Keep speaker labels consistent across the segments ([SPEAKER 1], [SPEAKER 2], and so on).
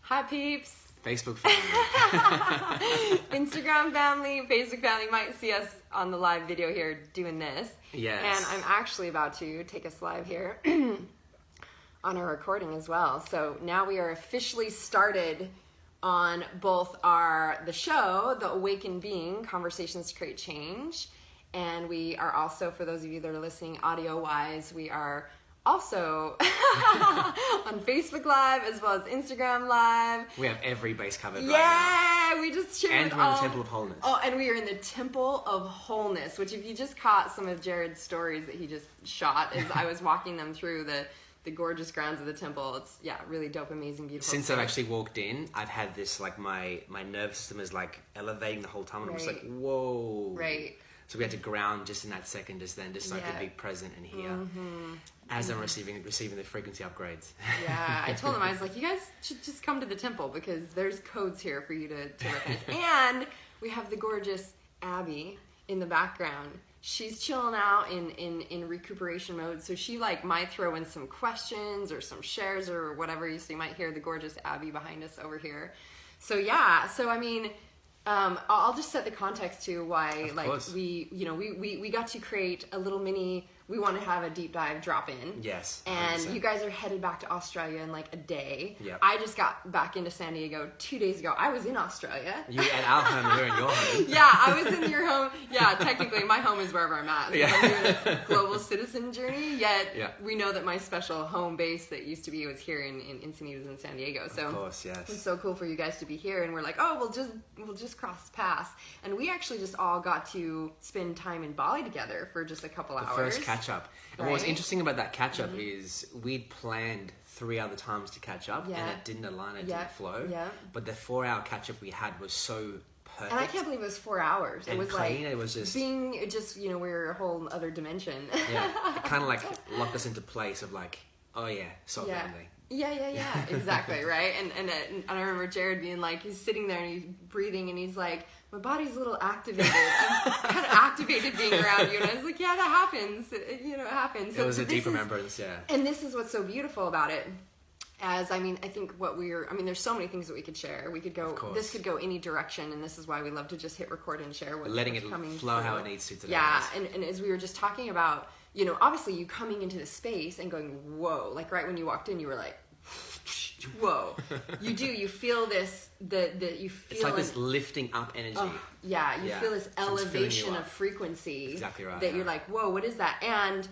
[SPEAKER 1] Hi, peeps.
[SPEAKER 2] Facebook family.
[SPEAKER 1] Instagram family, Facebook family. You might see us on the live video here doing this.
[SPEAKER 2] Yes.
[SPEAKER 1] And I'm actually about to take us live here on our recording as well. So now we are officially started on both the show, The Awakened Being, Conversations to Create Change. And we are also, for those of you that are listening audio-wise, we are also on Facebook Live as well as Instagram Live.
[SPEAKER 2] We have every base covered right
[SPEAKER 1] now. We just shared.
[SPEAKER 2] And we're in the Temple of Wholeness.
[SPEAKER 1] Oh, and we are in the Temple of Wholeness, which if you just caught some of Jared's stories that he just shot as I was walking them through the gorgeous grounds of the temple, it's really dope, amazing, beautiful.
[SPEAKER 2] Since I've actually walked in, I've had this my nervous system is like elevating the whole time, and I'm just like, whoa.
[SPEAKER 1] Right.
[SPEAKER 2] So we had to ground just in that second, just so I could be present and here as I'm receiving the frequency upgrades.
[SPEAKER 1] Yeah, I told him, I was like, you guys should just come to the temple because there's codes here for you to recognize. And we have the gorgeous Abby in the background. She's chilling out in recuperation mode, so she might throw in some questions or some shares or whatever. So you might hear the gorgeous Abby behind us over here. So I mean, I'll just set the context to why we got to create a little mini. We want to have a deep dive drop in.
[SPEAKER 2] Yes. 100%.
[SPEAKER 1] And you guys are headed back to Australia in a day.
[SPEAKER 2] Yep.
[SPEAKER 1] I just got back into San Diego 2 days ago. I was in Australia.
[SPEAKER 2] You were at our home, we're in your home.
[SPEAKER 1] Yeah, I was in your home. Yeah, technically my home is wherever I'm at. So I'm doing a global citizen journey, yet we know that my special home base that used to be was here in Encinitas in San Diego. So
[SPEAKER 2] of course, yes.
[SPEAKER 1] It's so cool for you guys to be here, and we're like, oh, we'll just cross paths. And we actually just all got to spend time in Bali together for just a couple hours.
[SPEAKER 2] The first catch up. And what was interesting about that catch up is we'd planned 3 other times to catch up, and it didn't align, it didn't flow. Yeah. But the 4-hour catch up we had was so perfect.
[SPEAKER 1] And I can't believe it was 4 hours.
[SPEAKER 2] And
[SPEAKER 1] it was
[SPEAKER 2] clean, it was just
[SPEAKER 1] being we're a whole other dimension.
[SPEAKER 2] Yeah. It kind of locked us into place of soul family.
[SPEAKER 1] Yeah, exactly, right? And I remember Jared being he's sitting there and he's breathing and he's like, my body's a little activated. I'm kind of activated being around you. And I was like, yeah, that happens. It happens.
[SPEAKER 2] So it was a deep remembrance,
[SPEAKER 1] And this is what's so beautiful about it. I think there's so many things that we could share. We could go, this could go any direction, and this is why we love to just hit record and share what's
[SPEAKER 2] letting it
[SPEAKER 1] coming
[SPEAKER 2] flow
[SPEAKER 1] through.
[SPEAKER 2] how it needs to today.
[SPEAKER 1] Yeah, and as we were just talking about, obviously you coming into the space and going, whoa, right when you walked in, you were like, whoa. You feel this, you feel
[SPEAKER 2] it's like this lifting up energy.
[SPEAKER 1] You feel this elevation of frequency.
[SPEAKER 2] Exactly right.
[SPEAKER 1] That you're like, whoa, what is that? And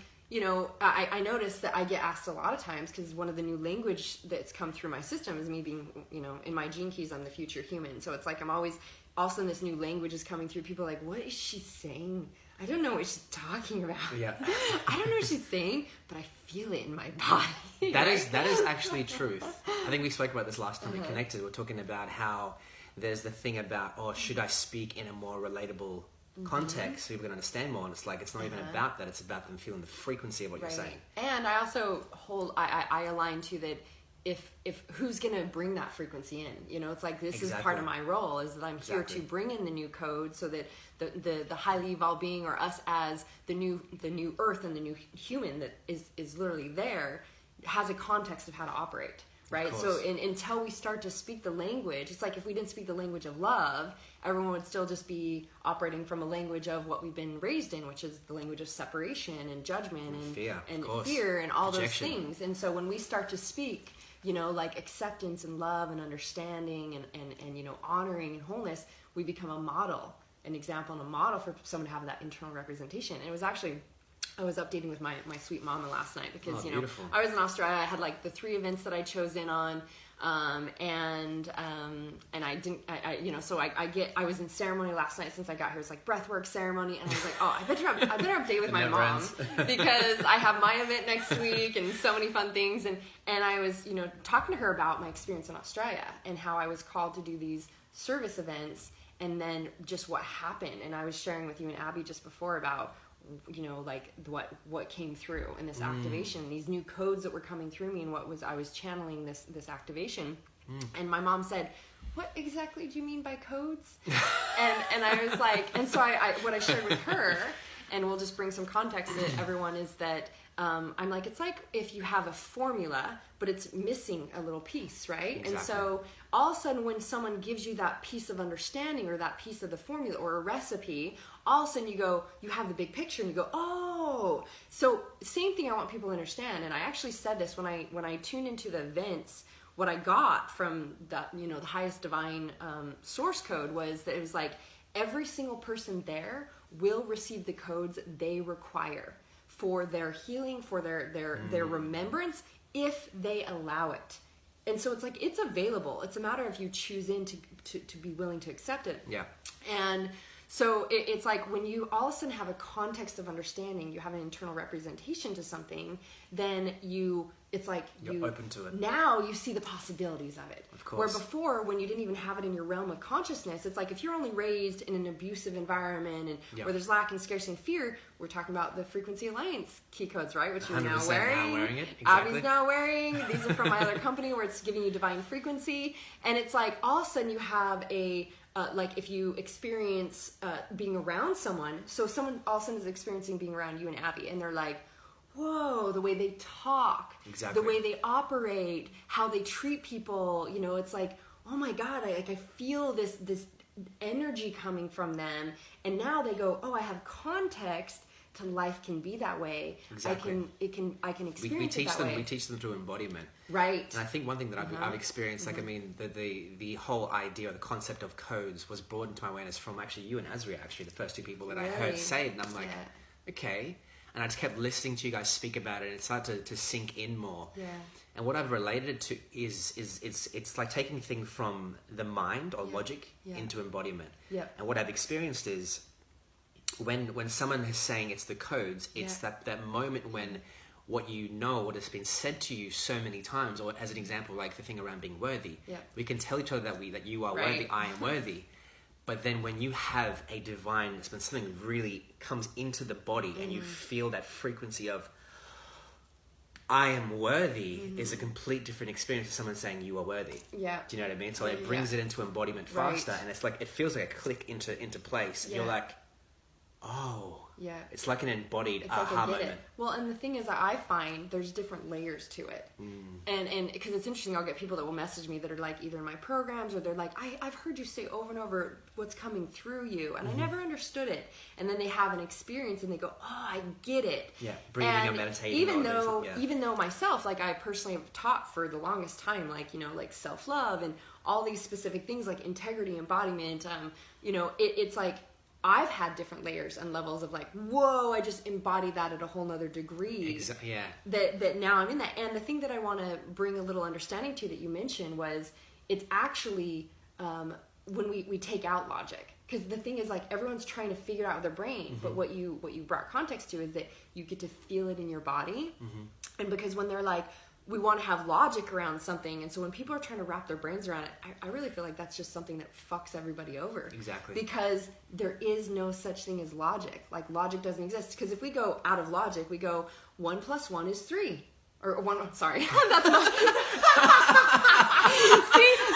[SPEAKER 1] I noticed that I get asked a lot of times because one of the new language that's come through my system is me being, in my gene keys, I'm the future human. So it's I'm always, also this new language is coming through. People are like, what is she saying? I don't know what she's talking about.
[SPEAKER 2] Yeah.
[SPEAKER 1] I don't know what she's saying, but I feel it in my body.
[SPEAKER 2] That is actually truth. I think we spoke about this last time we connected. We're talking about how there's the thing about, should I speak in a more relatable context so people can understand more, and it's it's not even about that, it's about them feeling the frequency of what you're saying. And
[SPEAKER 1] I also I align to that if who's gonna bring that frequency in, it's this is part of my role, is that I'm here to bring in the new code so that the highly evolved being, or us as the new earth and the new human that is literally there, has a context of how to operate. Right? So until we start to speak the language, it's if we didn't speak the language of love, everyone would still just be operating from a language of what we've been raised in, which is the language of separation and judgment and fear and all
[SPEAKER 2] projection.
[SPEAKER 1] Those things. And so when we start to speak, acceptance and love and understanding and honoring and wholeness, we become a model, an example and a model for someone to have that internal representation. And it was actually, I was updating with my sweet mama last night because, I was in Australia. I had the 3 events that I chose in on. And I didn't, so I was in ceremony last night since I got here. It's breathwork ceremony. And I was like, I better update with my mom because I have my event next week and so many fun things. And I was, talking to her about my experience in Australia and how I was called to do these service events and then just what happened. And I was sharing with you and Abby just before about, what came through in this activation, these new codes that were coming through me, and I was channeling this activation. And my mom said, what exactly do you mean by codes? and I was like, and so what I shared with her, and we'll just bring some context to everyone, is that I'm like, it's like if you have a formula, but it's missing a little piece, right?
[SPEAKER 2] Exactly.
[SPEAKER 1] And so all of a sudden when someone gives you that piece of understanding or that piece of the formula or a recipe, all of a sudden you have the big picture and you go, oh. So same thing I want people to understand. And I actually said this when I tuned into the events. What I got from the highest divine source code was that it was like every single person there will receive the codes they require for their healing, for their remembrance, if they allow it. And so it's like, it's available. It's a matter of you choose to be willing to accept it.
[SPEAKER 2] Yeah.
[SPEAKER 1] And so it's like when you all of a sudden have a context of understanding, you have an internal representation to something, then it's like
[SPEAKER 2] you're open to it.
[SPEAKER 1] Now you see the possibilities of it.
[SPEAKER 2] Of course.
[SPEAKER 1] Where before, when you didn't even have it in your realm of consciousness, it's like if you're only raised in an abusive environment and where there's lack and scarcity and fear, we're talking about the Frequency Alliance key codes, right? Which you're now wearing.
[SPEAKER 2] Now wearing it. Exactly.
[SPEAKER 1] Abby's now wearing. These are from my other company where it's giving you divine frequency. And it's like all of a sudden you have like if you experience being around someone, so someone all of a sudden is experiencing being around you and Abby, and they're like, whoa, the way they talk,
[SPEAKER 2] exactly.
[SPEAKER 1] the way they operate, how they treat people, it's like, oh my God, I feel this energy coming from them. And now they go, oh, I have context to life can be that way.
[SPEAKER 2] Exactly.
[SPEAKER 1] I can experience it that way.
[SPEAKER 2] We teach them through embodiment.
[SPEAKER 1] Right.
[SPEAKER 2] And I think one thing that I've experienced, like, I mean, the whole idea or the concept of codes was brought into my awareness from actually you and Azria, actually, the first two people that I heard say it. And I'm like, okay. And I just kept listening to you guys speak about it, and it started to sink in more.
[SPEAKER 1] Yeah.
[SPEAKER 2] And what I've related it to is it's like taking things from the mind or logic into embodiment.
[SPEAKER 1] Yeah.
[SPEAKER 2] And what I've experienced is when someone is saying it's the codes, it's that moment when what what has been said to you so many times, or as an example, like the thing around being worthy. Yeah. We can tell each other that you are worthy, I am worthy. But then when you have a divine, when something really comes into the body and you feel that frequency of I am worthy is a complete different experience to someone saying you are worthy. Yeah. Do you know what I mean? So it brings it into embodiment faster, and it's like it feels like a click into place. And you're like, oh. Yeah. It's like an embodied aha moment.
[SPEAKER 1] Well, and the thing is that I find there's different layers to it. And because it's interesting, I'll get people that will message me that are like either in my programs or they're like, I've heard you say over and over what's coming through you, and I never understood it. And then they have an experience and they go, oh, I get it.
[SPEAKER 2] Yeah, breathing and meditating.
[SPEAKER 1] Even though myself, like I personally have taught for the longest time, like, like self-love and all these specific things like integrity, embodiment, it's like, I've had different layers and levels of like, whoa, I just embody that at a whole nother degree.
[SPEAKER 2] Yeah.
[SPEAKER 1] That now I'm in that. And the thing that I want to bring a little understanding to that you mentioned was it's actually when we take out logic. Because the thing is like everyone's trying to figure it out with their brain. But what you brought context to is that you get to feel it in your body. And because when they're like, we want to have logic around something, and so when people are trying to wrap their brains around it, I really feel like that's just something that fucks everybody over. Exactly. Because there is no such thing as logic. Like logic doesn't exist. Because if we go out of logic, we go 1 + 1 is 3. Or 1, sorry. That's not. See,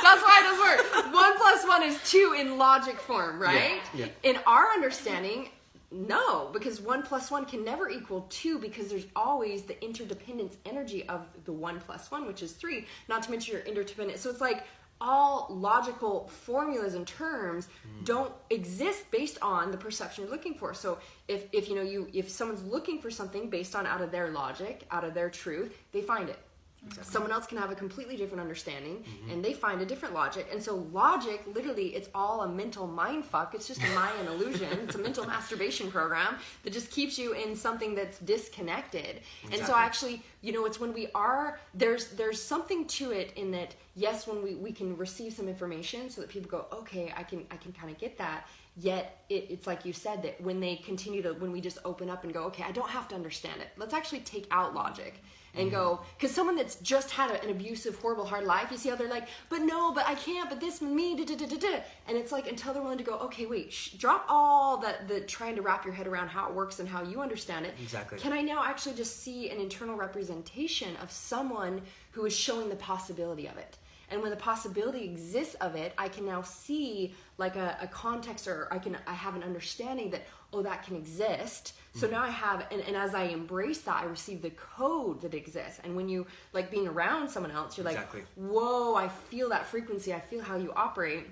[SPEAKER 1] that's why it doesn't work. 1 + 1 is 2 in logic form, right? Yeah. In our understanding, no, because 1 + 1 can never equal 2 because there's always the interdependence energy of the 1 + 1, which is 3, not to mention your interdependent. So it's like all logical formulas and terms don't exist based on the perception you're looking for. So if someone's looking for something based on out of their logic, out of their truth, they find it. Exactly. Someone else can have a completely different understanding and they find a different logic. And so logic, literally, it's all a mental mind fuck. It's just a Mayan illusion. It's a mental masturbation program that just keeps you in something that's disconnected. Exactly. And so actually, it's when we are, there's something to it in that, yes, when we can receive some information so that people go, okay, I can kind of get that. Yet it's like you said, that when we just open up and go, okay, I don't have to understand it. Let's actually take out logic. And go, because someone that's just had an abusive, horrible, hard life, you see how they're like, but I can't, but this, me, da-da-da-da-da. And it's like, until they're willing to go, okay, wait, drop all the trying to wrap your head around how it works and how you understand it. Exactly. Can I now actually just see an internal representation of someone who is showing the possibility of it? And when the possibility exists of it, I can now see like a context, or I have an understanding that, oh, that can exist. So now I have, and as I embrace that, I receive the code that exists. And when you like being around someone else, you're like, whoa, I feel that frequency. I feel how you operate.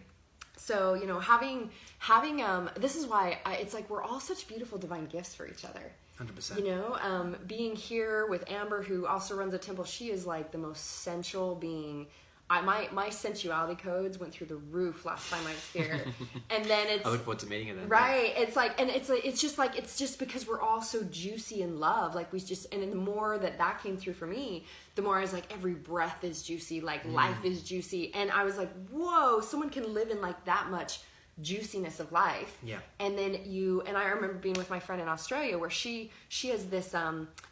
[SPEAKER 1] So, you know, having this is why it's like we're all such beautiful divine gifts for each other.
[SPEAKER 2] 100%.
[SPEAKER 1] You know, being here with Amber, who also runs a temple, she is like the most sensual being. My sensuality codes went through the roof last time I was here, and then it's.
[SPEAKER 2] I look forward to meeting her then.
[SPEAKER 1] Right, it's like, and it's just because we're all so juicy in love, like we just, and the more that came through for me, the more I was like, every breath is juicy, like life is juicy, and I was like, whoa, someone can live in like that much juiciness of life.
[SPEAKER 2] Yeah.
[SPEAKER 1] And then I remember being with my friend in Australia, where she has this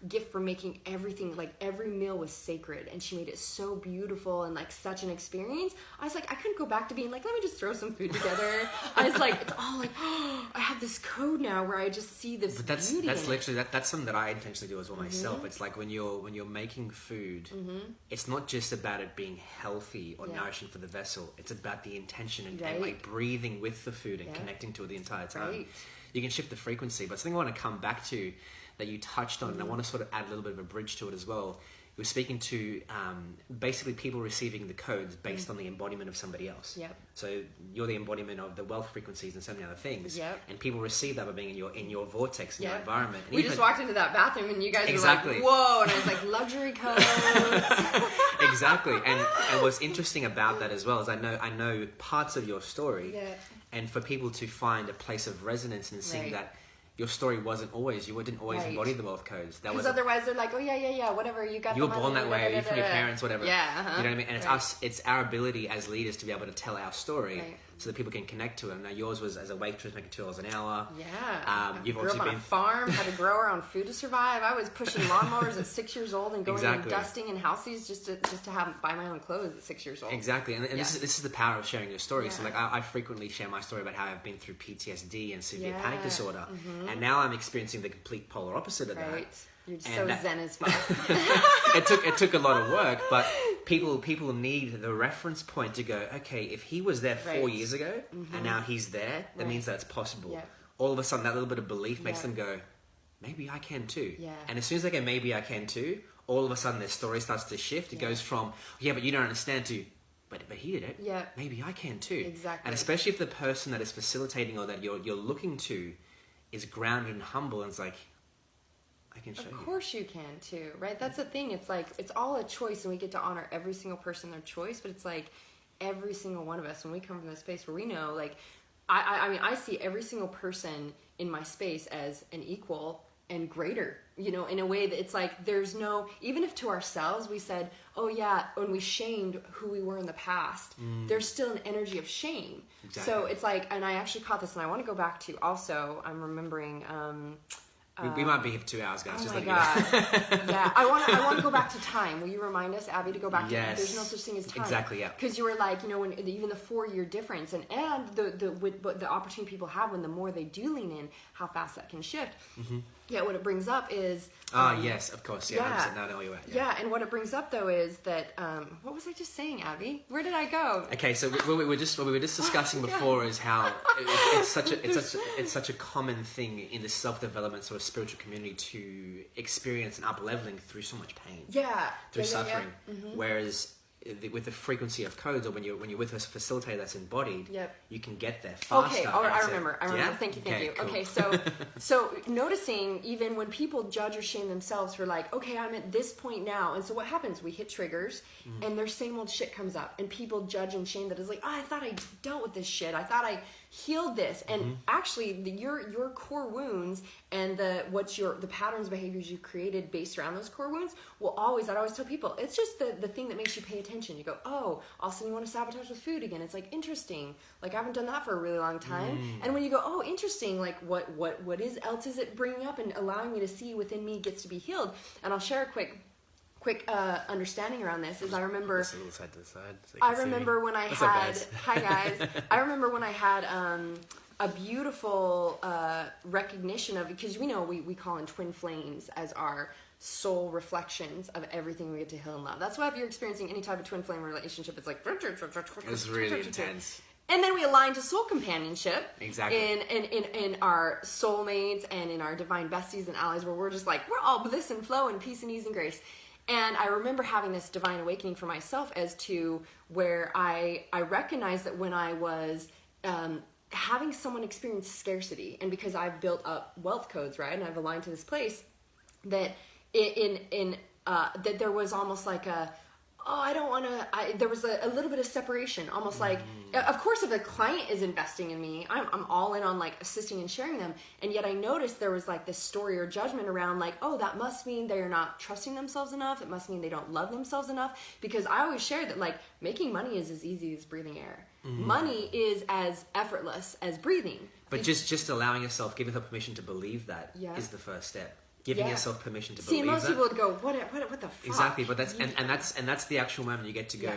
[SPEAKER 1] gift for making everything, like every meal was sacred, and she made it so beautiful and like such an experience. I was like, I couldn't go back to being like, let me just throw some food together. I was like, it's all like, oh, I have this code now where I just see this beauty.
[SPEAKER 2] That's literally that's something that I intentionally do as well myself. It's like when you're making food, it's not just about it being healthy or nourishing for the vessel. It's about the intention and like breathing with the food and connecting to it the entire time.
[SPEAKER 1] Right.
[SPEAKER 2] You can shift the frequency, but something I want to come back to that you touched on, and I want to sort of add a little bit of a bridge to it as well. You were speaking to basically people receiving the codes based on the embodiment of somebody else.
[SPEAKER 1] Yep.
[SPEAKER 2] So you're the embodiment of the wealth frequencies and so many other things.
[SPEAKER 1] Yep.
[SPEAKER 2] And people receive that by being in your vortex, in your environment. And
[SPEAKER 1] we just walked into that bathroom and you guys were like, whoa, and I was like, luxury codes.
[SPEAKER 2] Exactly. And what's interesting about that as well is I know parts of your story.
[SPEAKER 1] Yeah.
[SPEAKER 2] And for people to find a place of resonance and seeing that your story wasn't always, you didn't always embody the wealth codes.
[SPEAKER 1] Because otherwise they're like, oh yeah, whatever, you got.
[SPEAKER 2] You were born that way, you're from your parents, whatever.
[SPEAKER 1] Yeah.
[SPEAKER 2] You know what I mean? And it's our ability as leaders to be able to tell our story so that people can connect to it. Now yours was as a waitress making $2 an hour.
[SPEAKER 1] Yeah.
[SPEAKER 2] You've
[SPEAKER 1] grew
[SPEAKER 2] obviously
[SPEAKER 1] up on
[SPEAKER 2] been
[SPEAKER 1] a farm, had to grow our own food to survive. I was pushing lawnmowers at 6 years old and going and dusting in houses just to buy my own clothes at 6 years old.
[SPEAKER 2] Exactly. And this is the power of sharing your story. So like I frequently share my story about how I've been through PTSD and severe panic disorder. And now I'm experiencing the complete polar opposite of that.
[SPEAKER 1] You're so zen as fuck.
[SPEAKER 2] it took a lot of work, but people need the reference point to go, okay, if he was there 4 years ago and now he's there, that means that it's possible. Yeah. All of a sudden, that little bit of belief makes them go, maybe I can too. Yeah. And as soon as they go, maybe I can too, all of a sudden their story starts to shift. It goes from, but you don't understand to, but he did it. Yeah. Maybe I can too.
[SPEAKER 1] Exactly.
[SPEAKER 2] And especially if the person that is facilitating or that you're looking to is grounded and humble and it's like, I can show you.
[SPEAKER 1] Of course you can too, right? That's the thing. It's like, it's all a choice and we get to honor every single person their choice, but it's like every single one of us, when we come from this space where we know, like, I mean, I see every single person in my space as an equal and greater, you know, in a way that it's like, there's no, even if to ourselves we said, oh yeah, when we shamed who we were in the past, there's still an energy of shame. Exactly. So it's like, and I actually caught this, and I want to go back to also, I'm remembering,
[SPEAKER 2] we might be here for 2 hours, guys.
[SPEAKER 1] Oh
[SPEAKER 2] just
[SPEAKER 1] my
[SPEAKER 2] like
[SPEAKER 1] God. Yeah, I want to go back to time. Will you remind us, Abby, to go back to time? There's no such thing as time.
[SPEAKER 2] Exactly, yeah.
[SPEAKER 1] Because you were like, you know, when even the 4-year difference and the opportunity people have when the more they do lean in, how fast that can shift. Mm-hmm. Yeah, what it brings up is...
[SPEAKER 2] yes, of course. Yeah, now I know where you're at.
[SPEAKER 1] Yeah, and what it brings up, though, is that... what was I just saying, Abby? Where did I go?
[SPEAKER 2] Okay, so what we were just discussing before is how it's such a common thing in the self-development sort of spiritual community to experience an up-leveling through so much pain.
[SPEAKER 1] Yeah.
[SPEAKER 2] Through suffering. Yeah. Mm-hmm. Whereas... with the frequency of codes, or when you're with a facilitator that's embodied, you can get there faster.
[SPEAKER 1] Okay, I remember.
[SPEAKER 2] Yeah?
[SPEAKER 1] Thank you.
[SPEAKER 2] Cool.
[SPEAKER 1] Okay, so noticing even when people judge or shame themselves for like, okay, I'm at this point now, and so what happens? We hit triggers, and their same old shit comes up, and people judge and shame that is like, I thought I dealt with this shit. I thought I healed this, and actually, your core wounds and the patterns, behaviors you created based around those core wounds will always. I'd always tell people, it's just the thing that makes you pay attention. You go, oh, all of a sudden you want to sabotage with food again. It's like, interesting. Like, I haven't done that for a really long time. And when you go, oh, interesting, like what else is it bringing up and allowing me to see within me gets to be healed. And I'll share a quick understanding around this is I remember
[SPEAKER 2] side to side, so
[SPEAKER 1] I remember when I had hi guys I remember when I had a beautiful recognition of, because we know we call in twin flames as our soul reflections of everything we get to heal and love. That's why if you're experiencing any type of twin flame relationship, it's like
[SPEAKER 2] It's really intense.
[SPEAKER 1] And then we align to soul companionship.
[SPEAKER 2] Exactly.
[SPEAKER 1] In our soulmates and in our divine besties and allies, where we're just like, we're all bliss and flow and peace and ease and grace. And I remember having this divine awakening for myself as to where I recognized that when I was having someone experience scarcity, and because I've built up wealth codes, right, and I've aligned to this place, that that there was almost like a, oh, I don't want to, there was a little bit of separation, almost like, of course, if a client is investing in me, I'm all in on like assisting and sharing them. And yet I noticed there was like this story or judgment around like, oh, that must mean they're not trusting themselves enough. It must mean they don't love themselves enough. Because I always share that like making money is as easy as breathing air. Money is as effortless as breathing.
[SPEAKER 2] But just allowing yourself, giving her permission to believe that is the first step. Giving yourself permission to believe that.
[SPEAKER 1] See, most people would go, what the fuck?
[SPEAKER 2] Exactly, but that's the actual moment you get to go,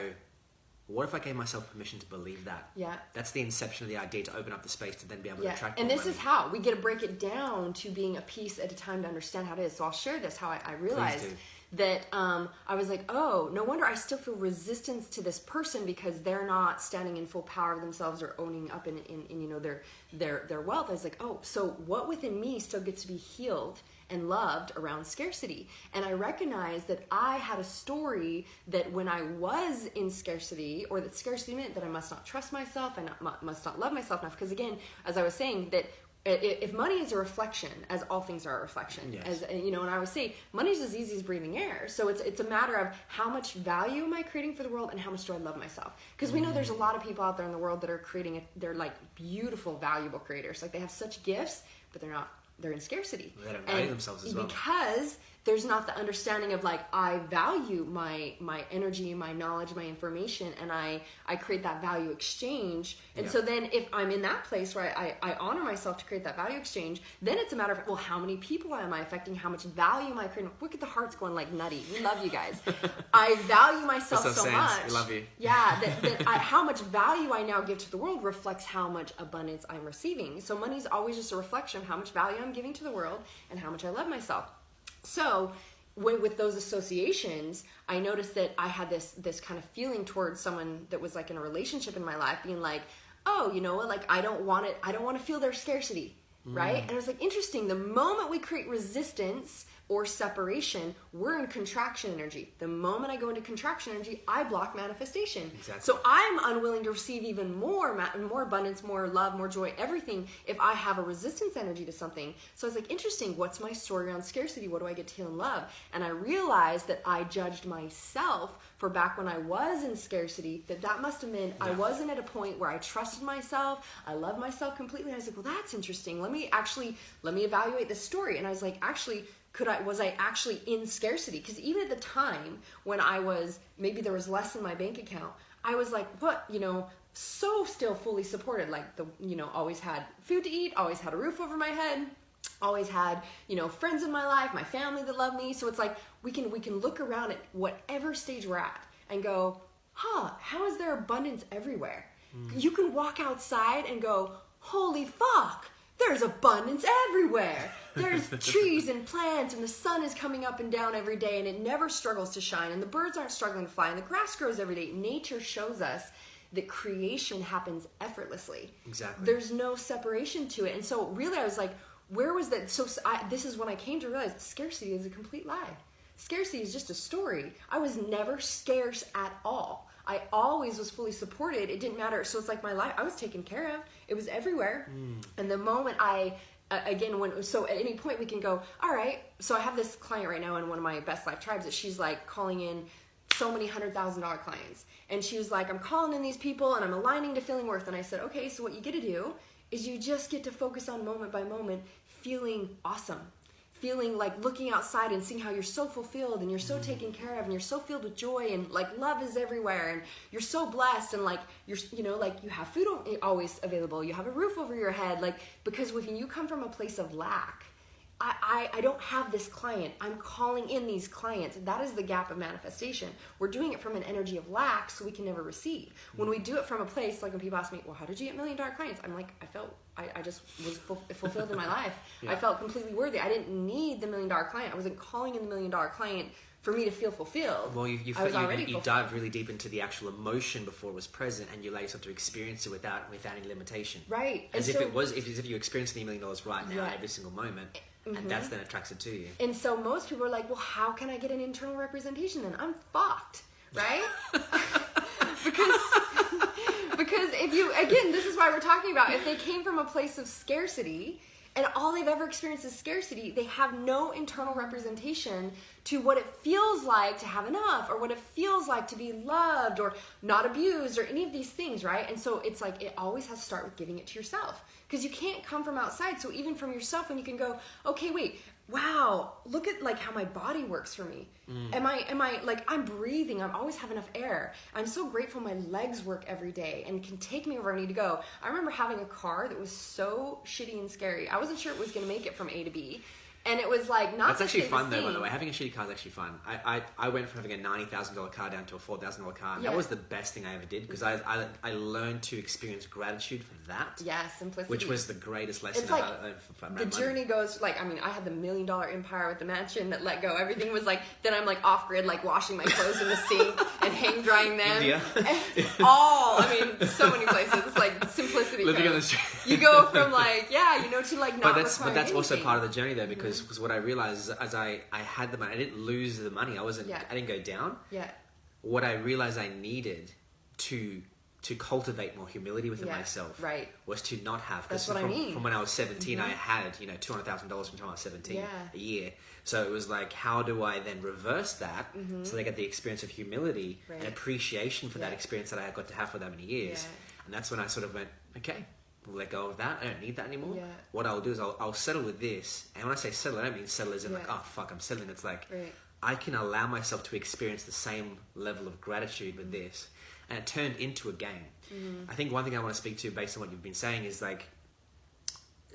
[SPEAKER 2] what if I gave myself permission to believe that? Yeah. That's the inception of the idea, to open up the space to then be able to attract more
[SPEAKER 1] And this
[SPEAKER 2] money.
[SPEAKER 1] is how we get to break it down to being a piece at a time to understand how it is. So I'll share this, how I realized that I was like, oh, no wonder I still feel resistance to this person, because they're not standing in full power of themselves or owning up in you know, their wealth. I was like, oh, so what within me still gets to be healed and loved around scarcity? And I recognized that I had a story that when I was in scarcity, or that scarcity meant that I must not trust myself and must not love myself enough. Because again, as I was saying, that if money is a reflection, as all things are a reflection, as you know, and I always say, money is as easy as breathing air. So it's a matter of how much value am I creating for the world, and how much do I love myself? Because we know there's a lot of people out there in the world that are creating they're like beautiful, valuable creators. Like they have such gifts, but they're in scarcity.
[SPEAKER 2] They don't value themselves as well.
[SPEAKER 1] Because there's not the understanding of like, I value my energy, my knowledge, my information, and I create that value exchange. And so then if I'm in that place where I honor myself to create that value exchange, then it's a matter of, well, how many people am I affecting? How much value am I creating? Look at the hearts going like nutty. We love you guys. I value myself so much.
[SPEAKER 2] We love you.
[SPEAKER 1] Yeah, how much value I now give to the world reflects how much abundance I'm receiving. So money's always just a reflection of how much value I'm giving to the world and how much I love myself. So with those associations, I noticed that I had this kind of feeling towards someone that was like in a relationship in my life, being like, oh, you know what, like I don't want to feel their scarcity, right? And I was like, interesting, the moment we create resistance or separation, we're in contraction energy. The moment I go into contraction energy, I block manifestation. Exactly. So I'm unwilling to receive even more abundance, more love, more joy, everything, if I have a resistance energy to something. So I was like, interesting, what's my story around scarcity? What do I get to heal and love? And I realized that I judged myself for back when I was in scarcity, that must have meant I wasn't at a point where I trusted myself, I loved myself completely. And I was like, well, that's interesting. Let me evaluate this story. And I was like, actually, was I actually in scarcity? Because even at the time when maybe there was less in my bank account, I was like, what, you know, so still fully supported, like always had food to eat, always had a roof over my head, always had, you know, friends in my life, my family that love me. So it's like, we can look around at whatever stage we're at and go, how is there abundance everywhere? You can walk outside and go, holy fuck, there's abundance everywhere. There's trees and plants, and the sun is coming up and down every day, and it never struggles to shine, and the birds aren't struggling to fly, and the grass grows every day. Nature shows us that creation happens effortlessly. Exactly. There's no separation to it. And so really I was like, where was that? So this is when I came to realize scarcity is a complete lie. Scarcity is just a story. I was never scarce at all. I always was fully supported. It didn't matter. So it's like my life, I was taken care of. It was everywhere. And the moment at any point we can go, all right, so I have this client right now in one of my best life tribes that she's like calling in so many $100,000 clients. And she was like, I'm calling in these people and I'm aligning to feeling worth. And I said, okay, so what you get to do is you just get to focus on moment by moment, feeling awesome. Feeling like looking outside and seeing how you're so fulfilled and you're so taken care of and you're so filled with joy and like love is everywhere and you're so blessed and like you're, you know, like you have food always available, you have a roof over your head, like, because when you come from a place of lack, I don't have this client. I'm calling in these clients. That is the gap of manifestation. We're doing it from an energy of lack, so we can never receive. When we do it from a place, like when people ask me, well, how did you get $1 million clients? I'm like, I just was fulfilled in my life. Yeah. I felt completely worthy. I didn't need the $1 million client. I wasn't calling in the $1 million client for me to feel fulfilled.
[SPEAKER 2] Well, you dive really deep into the actual emotion before it was present, and you allow yourself to experience it without any limitation.
[SPEAKER 1] Right.
[SPEAKER 2] As if you experienced $1 million right now, every single moment. And that's then attracts it to you.
[SPEAKER 1] And so most people are like, well, how can I get an internal representation then? I'm fucked, right? because if you, again, this is why we're talking about, if they came from a place of scarcity and all they've ever experienced is scarcity, they have no internal representation to what it feels like to have enough, or what it feels like to be loved or not abused or any of these things, right? And so it's like, it always has to start with giving it to yourself, because you can't come from outside. So even from yourself, when you can go, okay, wait, wow, look at like how my body works for me. Am I like, I'm breathing, I always have enough air. I'm so grateful my legs work every day and can take me where I need to go. I remember having a car that was so shitty and scary. I wasn't sure it was going to make it from A to B. And it was like not.
[SPEAKER 2] That's actually fun though, by the way. Having a shitty car is actually fun. I went from having a $90,000 car down to a $4,000 car, and that was the best thing I ever did, because I learned to experience gratitude for that.
[SPEAKER 1] Yeah, simplicity.
[SPEAKER 2] Which was the greatest lesson.
[SPEAKER 1] It's like the journey goes like, I mean, I had the $1 million empire with the mansion that let go. Everything was like, then I'm like off grid, like washing my clothes in the sink and hang drying them.
[SPEAKER 2] India.
[SPEAKER 1] I mean, so many places. It's like simplicity.
[SPEAKER 2] Living on the street.
[SPEAKER 1] You go from like, to like not.
[SPEAKER 2] But that's also part of the journey though, because what I realized is, as I had the money, I didn't lose the money. I didn't go down.
[SPEAKER 1] Yeah.
[SPEAKER 2] What I realized I needed to cultivate more humility within myself,
[SPEAKER 1] right,
[SPEAKER 2] was to not have.
[SPEAKER 1] That's what I mean.
[SPEAKER 2] From when I was 17, I had $200,000 from the time I was 17 a year. So it was like, how do I then reverse that so they get the experience of humility and appreciation for that experience that I got to have for that many years? Yeah. And that's when I sort of went, okay, we'll let go of that. I don't need that anymore. Yeah. What I'll do is I'll settle with this. And when I say settle, I don't mean settle as in like, oh fuck, I'm settling. It's like, I can allow myself to experience the same level of gratitude with this. And it turned into a game. I think one thing I want to speak to, based on what you've been saying, is like,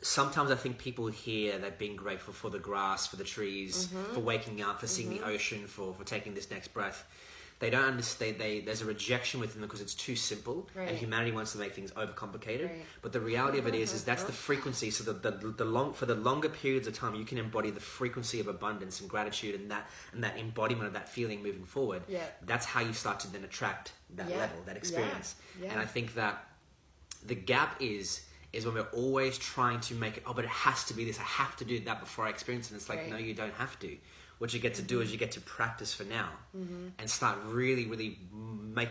[SPEAKER 2] sometimes I think people hear that being grateful for the grass, for the trees, for waking up, for seeing the ocean, for taking this next breath. They don't understand. There's a rejection within them because it's too simple, and humanity wants to make things overcomplicated. Right. But the reality of it is that's the frequency. So for the longer periods of time, you can embody the frequency of abundance and gratitude, and that embodiment of that feeling moving forward. Yeah. That's how you start to then attract that level, that experience. Yeah. And I think that the gap is when we're always trying to make it. Oh, but it has to be this. I have to do that before I experience it. And it's like, no, you don't have to. What you get to do is you get to practice for now and start really, really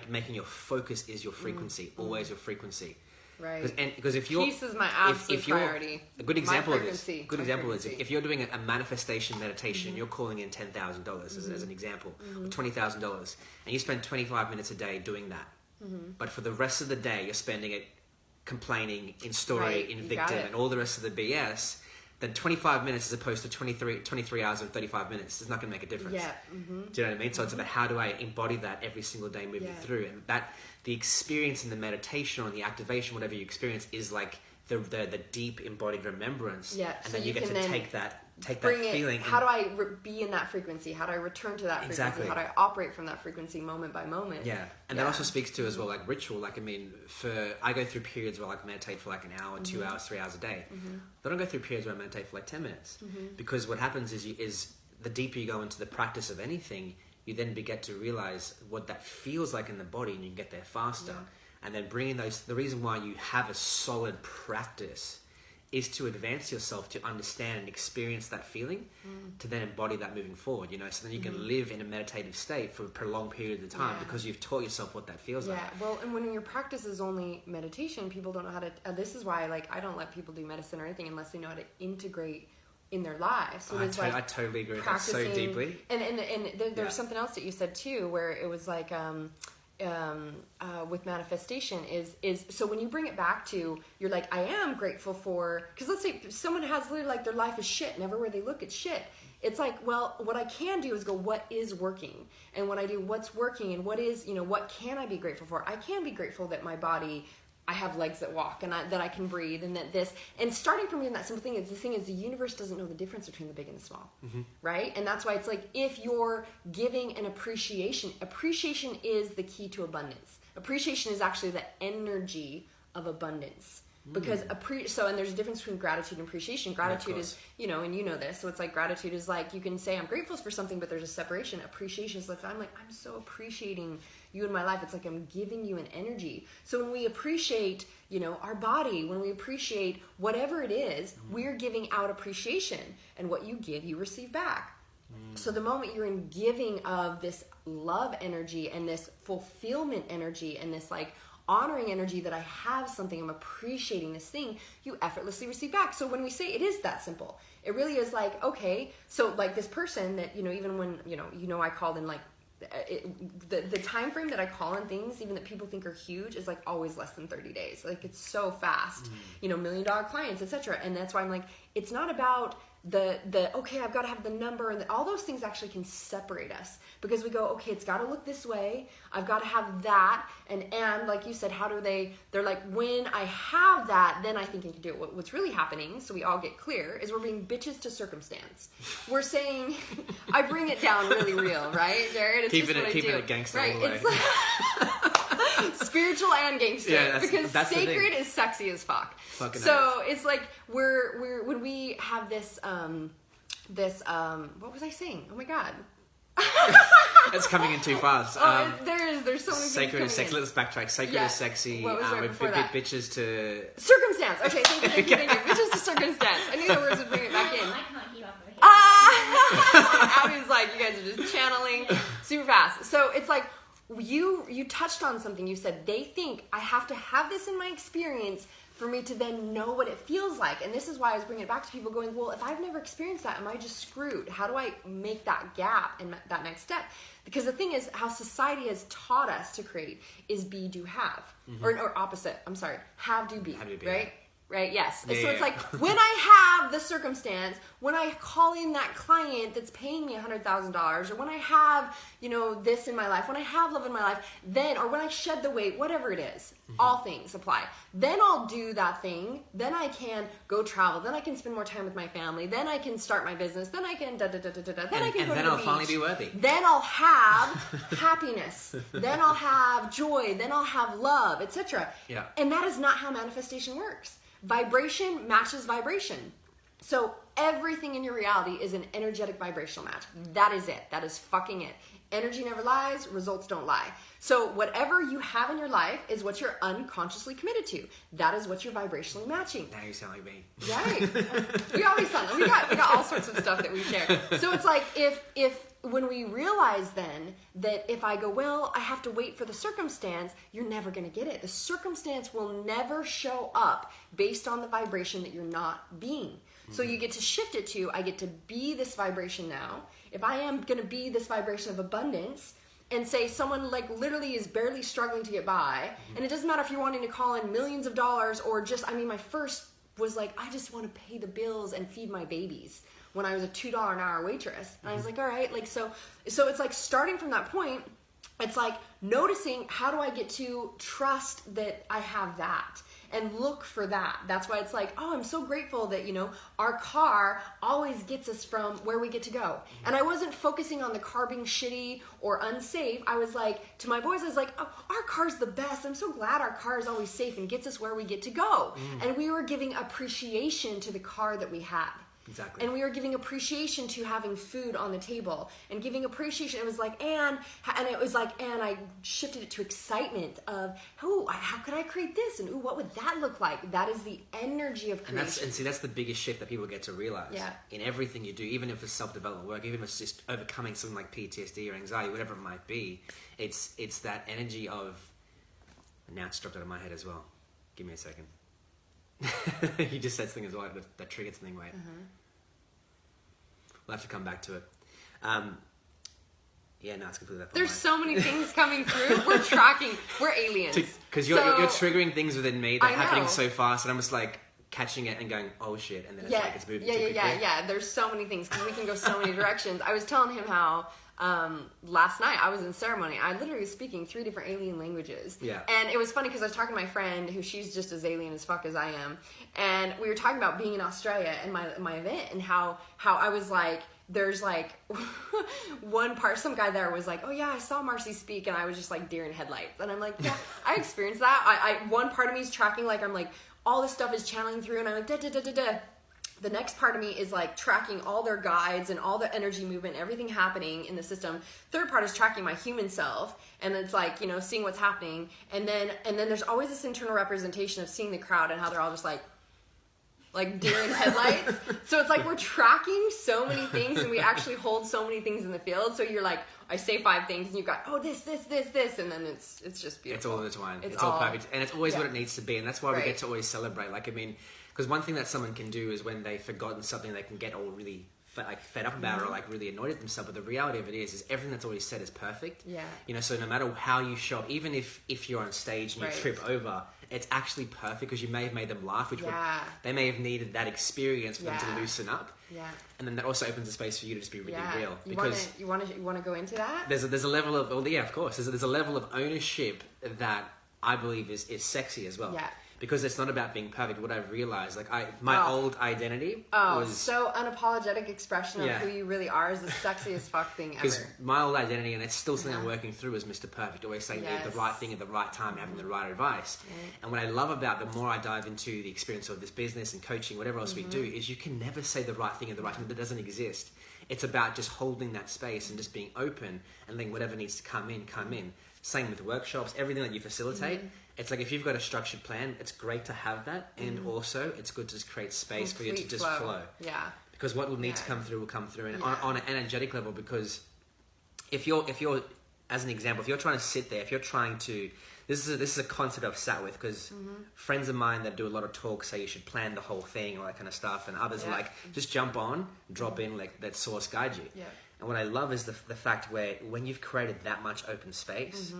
[SPEAKER 2] making your focus is your frequency, always your frequency.
[SPEAKER 1] Right.
[SPEAKER 2] Because if you're...
[SPEAKER 1] Peace is my absolute priority.
[SPEAKER 2] A good example of this. If you're doing a manifestation meditation, you're calling in $10,000 as an example, or $20,000, and you spend 25 minutes a day doing that. But for the rest of the day, you're spending it complaining, in story, in victim, and all the rest of the BS... then 25 minutes as opposed to 23 hours and 35 minutes is not going to make a difference. Yeah. Do you know what I mean? So it's about, how do I embody that every single day moving through? And that the experience in the meditation or in the activation, whatever you experience, is like the deep embodied remembrance. Yeah. And so then you get to take that feeling.
[SPEAKER 1] How do I be in that frequency? How do I return to that frequency? Exactly. How do I operate from that frequency moment by moment?
[SPEAKER 2] Yeah. And that also speaks to as well, like ritual. Like, I mean, I go through periods where I like meditate for like an hour, 2 hours, 3 hours a day. I don't go through periods where I meditate for like 10 minutes. Because what happens is the deeper you go into the practice of anything, you then get to realize what that feels like in the body, and you can get there faster. Yeah. And then bringing the reason why you have a solid practice is to advance yourself, to understand and experience that feeling, to then embody that moving forward, so then you can live in a meditative state for prolonged periods of time because you've taught yourself what that feels like.
[SPEAKER 1] Yeah, well, and when your practice is only meditation, people don't know how to, this is why, like, I don't let people do medicine or anything unless they know how to integrate in their lives. So
[SPEAKER 2] I totally agree with that so deeply.
[SPEAKER 1] And there's something else that you said too, where it was like, with manifestation is so when you bring it back to, you're like, I am grateful for, because let's say someone has literally like their life is shit and everywhere they look it's shit. It's like, well, what I can do is go, what is working? And when I do what's working and what is, what can I be grateful for? I can be grateful that my body I have legs that walk, and that I can breathe, and that this, and starting from even that simple thing is, the universe doesn't know the difference between the big and the small, right? And that's why it's like, if you're giving an appreciation is the key to abundance. Appreciation is actually the energy of abundance. Because and there's a difference between gratitude and appreciation. Gratitude is, and you know this, so it's like, gratitude is like, you can say I'm grateful for something, but there's a separation. Appreciation is like, I'm so appreciating you in my life. It's like I'm giving you an energy. So when we appreciate, our body, when we appreciate whatever it is, we're giving out appreciation, and what you give, you receive back. So the moment you're in giving of this love energy and this fulfillment energy and this like honoring energy that I have something, I'm appreciating this thing, you effortlessly receive back. So when we say it is that simple, it really is like, okay, so like this person that, even when, I called in like, the time frame that I call in things, even that people think are huge, is like always less than 30 days. Like it's so fast, $1 million clients, etc. And that's why I'm like, it's not about the okay, I've got to have the number, and all those things actually can separate us, because we go, okay, it's got to look this way, I've got to have that, and like you said, they're like, when I have that, then I think I can do it. What's really happening, so we all get clear, is we're being bitches to circumstance. We're saying, I bring it down really real, right, Jared? It's
[SPEAKER 2] keeping it gangster, right? All the way.
[SPEAKER 1] It's like spiritual and gangster, because
[SPEAKER 2] that's
[SPEAKER 1] sacred is sexy as fuck.
[SPEAKER 2] Fucking
[SPEAKER 1] so nice. It's like we're when we have this what was I saying? Oh my god.
[SPEAKER 2] It's coming in too fast.
[SPEAKER 1] There's so many
[SPEAKER 2] sacred
[SPEAKER 1] things
[SPEAKER 2] is sexy. Let's backtrack. Sacred is sexy.
[SPEAKER 1] What was right before that?
[SPEAKER 2] Bitches to
[SPEAKER 1] circumstance. Okay, thank you. Bitches to circumstance. I knew the words would bring it back in.
[SPEAKER 3] I can't keep up with it.
[SPEAKER 1] Abby's like, you guys are just channeling super fast. So it's like, you touched on something. You said they think I have to have this in my experience for me to then know what it feels like. And this is why I was bringing it back to people going, well, if I've never experienced that, am I just screwed? How do I make that gap and that next step? Because the thing is, how society has taught us to create is be, do, have. Or opposite. I'm sorry. Have, do, be. Right? Right, yes. So it's like, when I have the circumstance, when I call in that client that's paying me $100,000, or when I have, this in my life, when I have love in my life, then, or when I shed the weight, whatever it is, all things apply. Then I'll do that thing. Then I can go travel. Then I can spend more time with my family. Then I can start my business. Then I can Then I can go to the beach.
[SPEAKER 2] And then I'll finally be worthy.
[SPEAKER 1] Then I'll have happiness. Then I'll have joy. Then I'll have love, etc.
[SPEAKER 2] Yeah.
[SPEAKER 1] And that is not how manifestation works. Vibration matches vibration. So everything in your reality is an energetic vibrational match. That is it. That is fucking it. Energy never lies. Results don't lie. So whatever you have in your life is what you're unconsciously committed to. That is what you're vibrationally matching.
[SPEAKER 2] Now you sound like me.
[SPEAKER 1] Right. We always sound like we got all sorts of stuff that we share. So it's like, if when we realize then that if I go, well, I have to wait for the circumstance, you're never going to get it. The circumstance will never show up based on the vibration that you're not being. So you get to shift it to, I get to be this vibration now. If I am going to be this vibration of abundance, and say someone like literally is barely struggling to get by, and it doesn't matter if you're wanting to call in millions of dollars, or just, my first was like, I just want to pay the bills and feed my babies, when I was a $2 an hour waitress. And I was like, all right, like, so it's like starting from that point, it's like noticing, how do I get to trust that I have that and look for that. That's why it's like, oh, I'm so grateful that, our car always gets us from where we get to go. And I wasn't focusing on the car being shitty or unsafe. I was like, to my boys, I was like, oh, our car's the best. I'm so glad our car is always safe and gets us where we get to go. And we were giving appreciation to the car that we had.
[SPEAKER 2] Exactly.
[SPEAKER 1] And we were giving appreciation to having food on the table, and giving appreciation. It was like, and I shifted it to excitement of, oh, how could I create this? And ooh, what would that look like? That is the energy of creation.
[SPEAKER 2] And that's the biggest shift that people get to realize.
[SPEAKER 1] Yeah.
[SPEAKER 2] In everything you do, even if it's self-development work, even if it's just overcoming something like PTSD or anxiety, whatever it might be, it's that energy of, now it's dropped out of my head as well. Give me a second. You just said something as well that triggered something. Wait, we'll have to come back to it. Yeah, no, it's completely.
[SPEAKER 1] There's so many things coming through. We're tracking. We're aliens.
[SPEAKER 2] Because you're triggering things within me that are happening so fast, and I'm just like catching it and going, oh shit, and then it's like it's moving too quickly.
[SPEAKER 1] Yeah. There's so many things because we can go so many directions. I was telling him how last night I was in ceremony. I literally was speaking 3 different alien languages.
[SPEAKER 2] Yeah.
[SPEAKER 1] And it was funny because I was talking to my friend who she's just as alien as fuck as I am. And we were talking about being in Australia and my event and how I was like, there's like one part, some guy there was like, oh yeah, I saw Marci speak, and I was just like deer in headlights. And I'm like, yeah, I experienced that. I one part of me is tracking, like I'm like, all this stuff is channeling through, and I'm like, da da da da da. The next part of me is like tracking all their guides and all the energy movement, everything happening in the system. Third part is tracking my human self, and it's like, you know, seeing what's happening. And then there's always this internal representation of seeing the crowd and how they're all just like deer in headlights. So it's like we're tracking so many things, and we actually hold so many things in the field. So you're like, I say 5 things, and you've got, oh, this, and then it's just beautiful.
[SPEAKER 2] It's all intertwined. It's all perfect, and it's always what it needs to be, and that's why we
[SPEAKER 1] Right.
[SPEAKER 2] get to always celebrate. Like, I mean, because one thing that someone can do is when they've forgotten something, they can get all really fed up about it, or like really annoyed at themselves. But the reality of it is everything that's always said is perfect.
[SPEAKER 1] Yeah.
[SPEAKER 2] You know, so no matter how you show up, even if you're on stage and you
[SPEAKER 1] Right.
[SPEAKER 2] trip over, it's actually perfect because you may have made them laugh, which they may have needed that experience for them to loosen up.
[SPEAKER 1] Yeah.
[SPEAKER 2] And then that also opens a space for you to just be really real.
[SPEAKER 1] You
[SPEAKER 2] Because
[SPEAKER 1] want to go into that?
[SPEAKER 2] there's a level of, well, yeah, of course. There's a level of ownership that I believe is sexy as well.
[SPEAKER 1] Yeah.
[SPEAKER 2] Because it's not about being perfect. What I've realized, like my old identity was
[SPEAKER 1] so unapologetic expression of
[SPEAKER 2] Yeah.
[SPEAKER 1] who you really are is the sexiest fuck thing
[SPEAKER 2] because
[SPEAKER 1] ever.
[SPEAKER 2] my old identity, and it's still something I'm working through, is Mr. Perfect. Always saying
[SPEAKER 1] Yes.
[SPEAKER 2] the right thing at the right time, having the right advice. And what I love about the more I dive into the experience of this business and coaching, whatever else we do, is you can never say the right thing at the right time. That doesn't exist. It's about just holding that space and just being open and letting whatever needs to come in. Same with workshops, everything that you facilitate. It's like if you've got a structured plan, it's great to have that, and also it's good to just create space for you to
[SPEAKER 1] Complete
[SPEAKER 2] just flow.
[SPEAKER 1] Yeah.
[SPEAKER 2] Because what will need to come through will come through, and on an energetic level. Because if you're as an example, if you're trying to sit there, if you're trying to, this is a concept I've sat with because friends of mine that do a lot of talk say you should plan the whole thing, all that kind of stuff, and others are like, just jump on, drop in, like let source guide you.
[SPEAKER 1] Yeah.
[SPEAKER 2] And what I love is the fact where when you've created that much open space,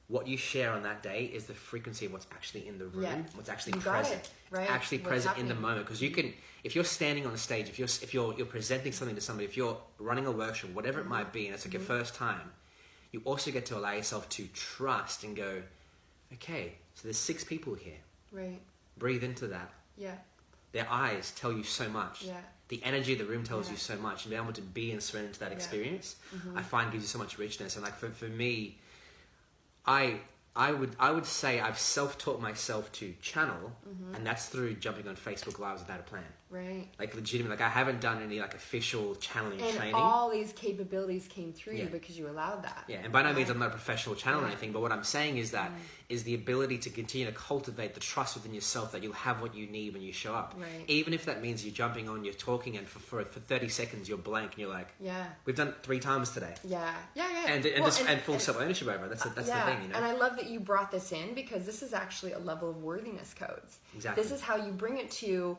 [SPEAKER 2] what you share on that day is the frequency of what's actually in the room, what's actually
[SPEAKER 1] You got
[SPEAKER 2] present,
[SPEAKER 1] it, right?
[SPEAKER 2] actually
[SPEAKER 1] What's
[SPEAKER 2] present in the
[SPEAKER 1] happening.
[SPEAKER 2] moment. Because you can, if you're standing on a stage, if you're presenting something to somebody, if you're running a workshop, whatever it might be, and it's like your first time, you also get to allow yourself to trust and go, okay, so there's 6 people here.
[SPEAKER 1] Right.
[SPEAKER 2] Breathe into that.
[SPEAKER 1] Yeah.
[SPEAKER 2] Their eyes tell you so much.
[SPEAKER 1] Yeah.
[SPEAKER 2] The energy of the room tells you so much, and being able to be and surrender to that experience, I find gives you so much richness. And like for me, I would say I've self-taught myself to channel, and that's through jumping on Facebook Lives without a plan.
[SPEAKER 1] Right.
[SPEAKER 2] Like legitimately, like I haven't done any like official channeling
[SPEAKER 1] And
[SPEAKER 2] training.
[SPEAKER 1] all these capabilities came through you because you allowed that.
[SPEAKER 2] Yeah, and by no means I'm not a professional channel or anything, but what I'm saying is that is the ability to continue to cultivate the trust within yourself that you'll have what you need when you show up.
[SPEAKER 1] Right.
[SPEAKER 2] Even if that means you're jumping on, you're talking, and for 30 seconds you're blank and you're like, we've done it 3 times today.
[SPEAKER 1] Yeah.
[SPEAKER 2] And full self-ownership over it. That's the thing, you know?
[SPEAKER 1] And I love that you brought this in because this is actually a level of worthiness codes.
[SPEAKER 2] Exactly.
[SPEAKER 1] This is how you bring it to,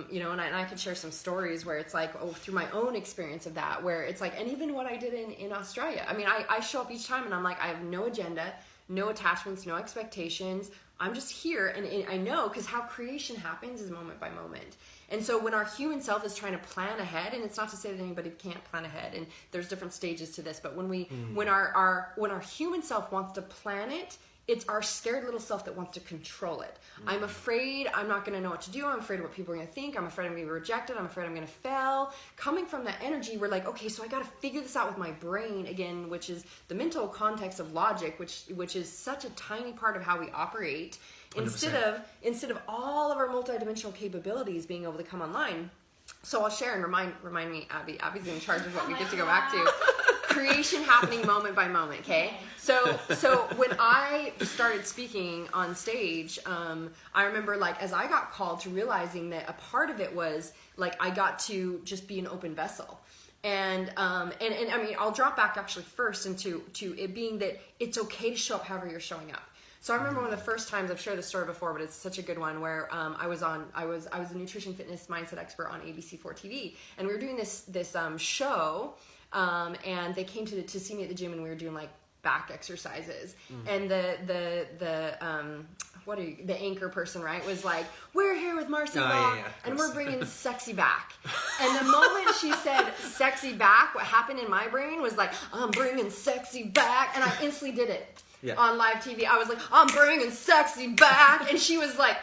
[SPEAKER 1] you know, and I could share some stories where it's like, through my own experience of that, where it's like, and even what I did in Australia. I mean, I show up each time and I'm like, I have no agenda, no attachments, no expectations. I'm just here, and I know because how creation happens is moment by moment. And so when our human self is trying to plan ahead, and it's not to say that anybody can't plan ahead, and there's different stages to this, but when our human self wants to plan it, it's our scared little self that wants to control it. I'm afraid I'm not going to know what to do. I'm afraid of what people are going to think. I'm afraid I'm going to be rejected. I'm afraid I'm going to fail. Coming from that energy, we're like, okay, so I got to figure this out with my brain again, which is the mental context of logic, which is such a tiny part of how we operate.
[SPEAKER 2] 100%.
[SPEAKER 1] Instead of all of our multidimensional capabilities being able to come online. So I'll share and remind me, Abby. Abby's in charge of what we get to go back to. Creation happening moment by moment, okay? So when I started speaking on stage, I remember like as I got called to realizing that a part of it was like I got to just be an open vessel. And I mean, I'll drop back actually first into it being that it's okay to show up however you're showing up. So I remember one of the first times, I've shared this story before, but it's such a good one, where I was a nutrition, fitness, mindset expert on ABC4 TV, and we were doing this show, and they came to see me at the gym, and we were doing like back exercises. And the anchor person, right, was like, we're here with Marci and we're bringing sexy back. And the moment she said sexy back, what happened in my brain was like, I'm bringing sexy back. And I instantly did it on live TV. I was like, I'm bringing sexy back. And she was like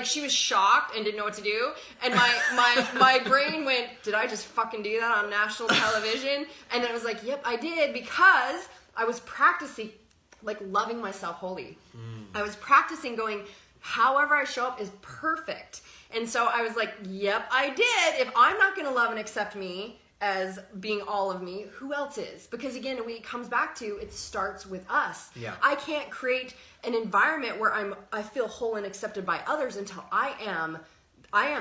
[SPEAKER 1] she was shocked and didn't know what to do. And my brain went, did I just fucking do that on national television? And then it was like, yep, I did, because I was practicing like loving myself wholly. I was practicing going, however I show up is perfect. And so I was like, yep, I did. If I'm not going to love and accept me as being all of me, who else is? Because again, when it comes back to, it starts with us. Yeah. I can't create an environment where I feel whole and accepted by others until I am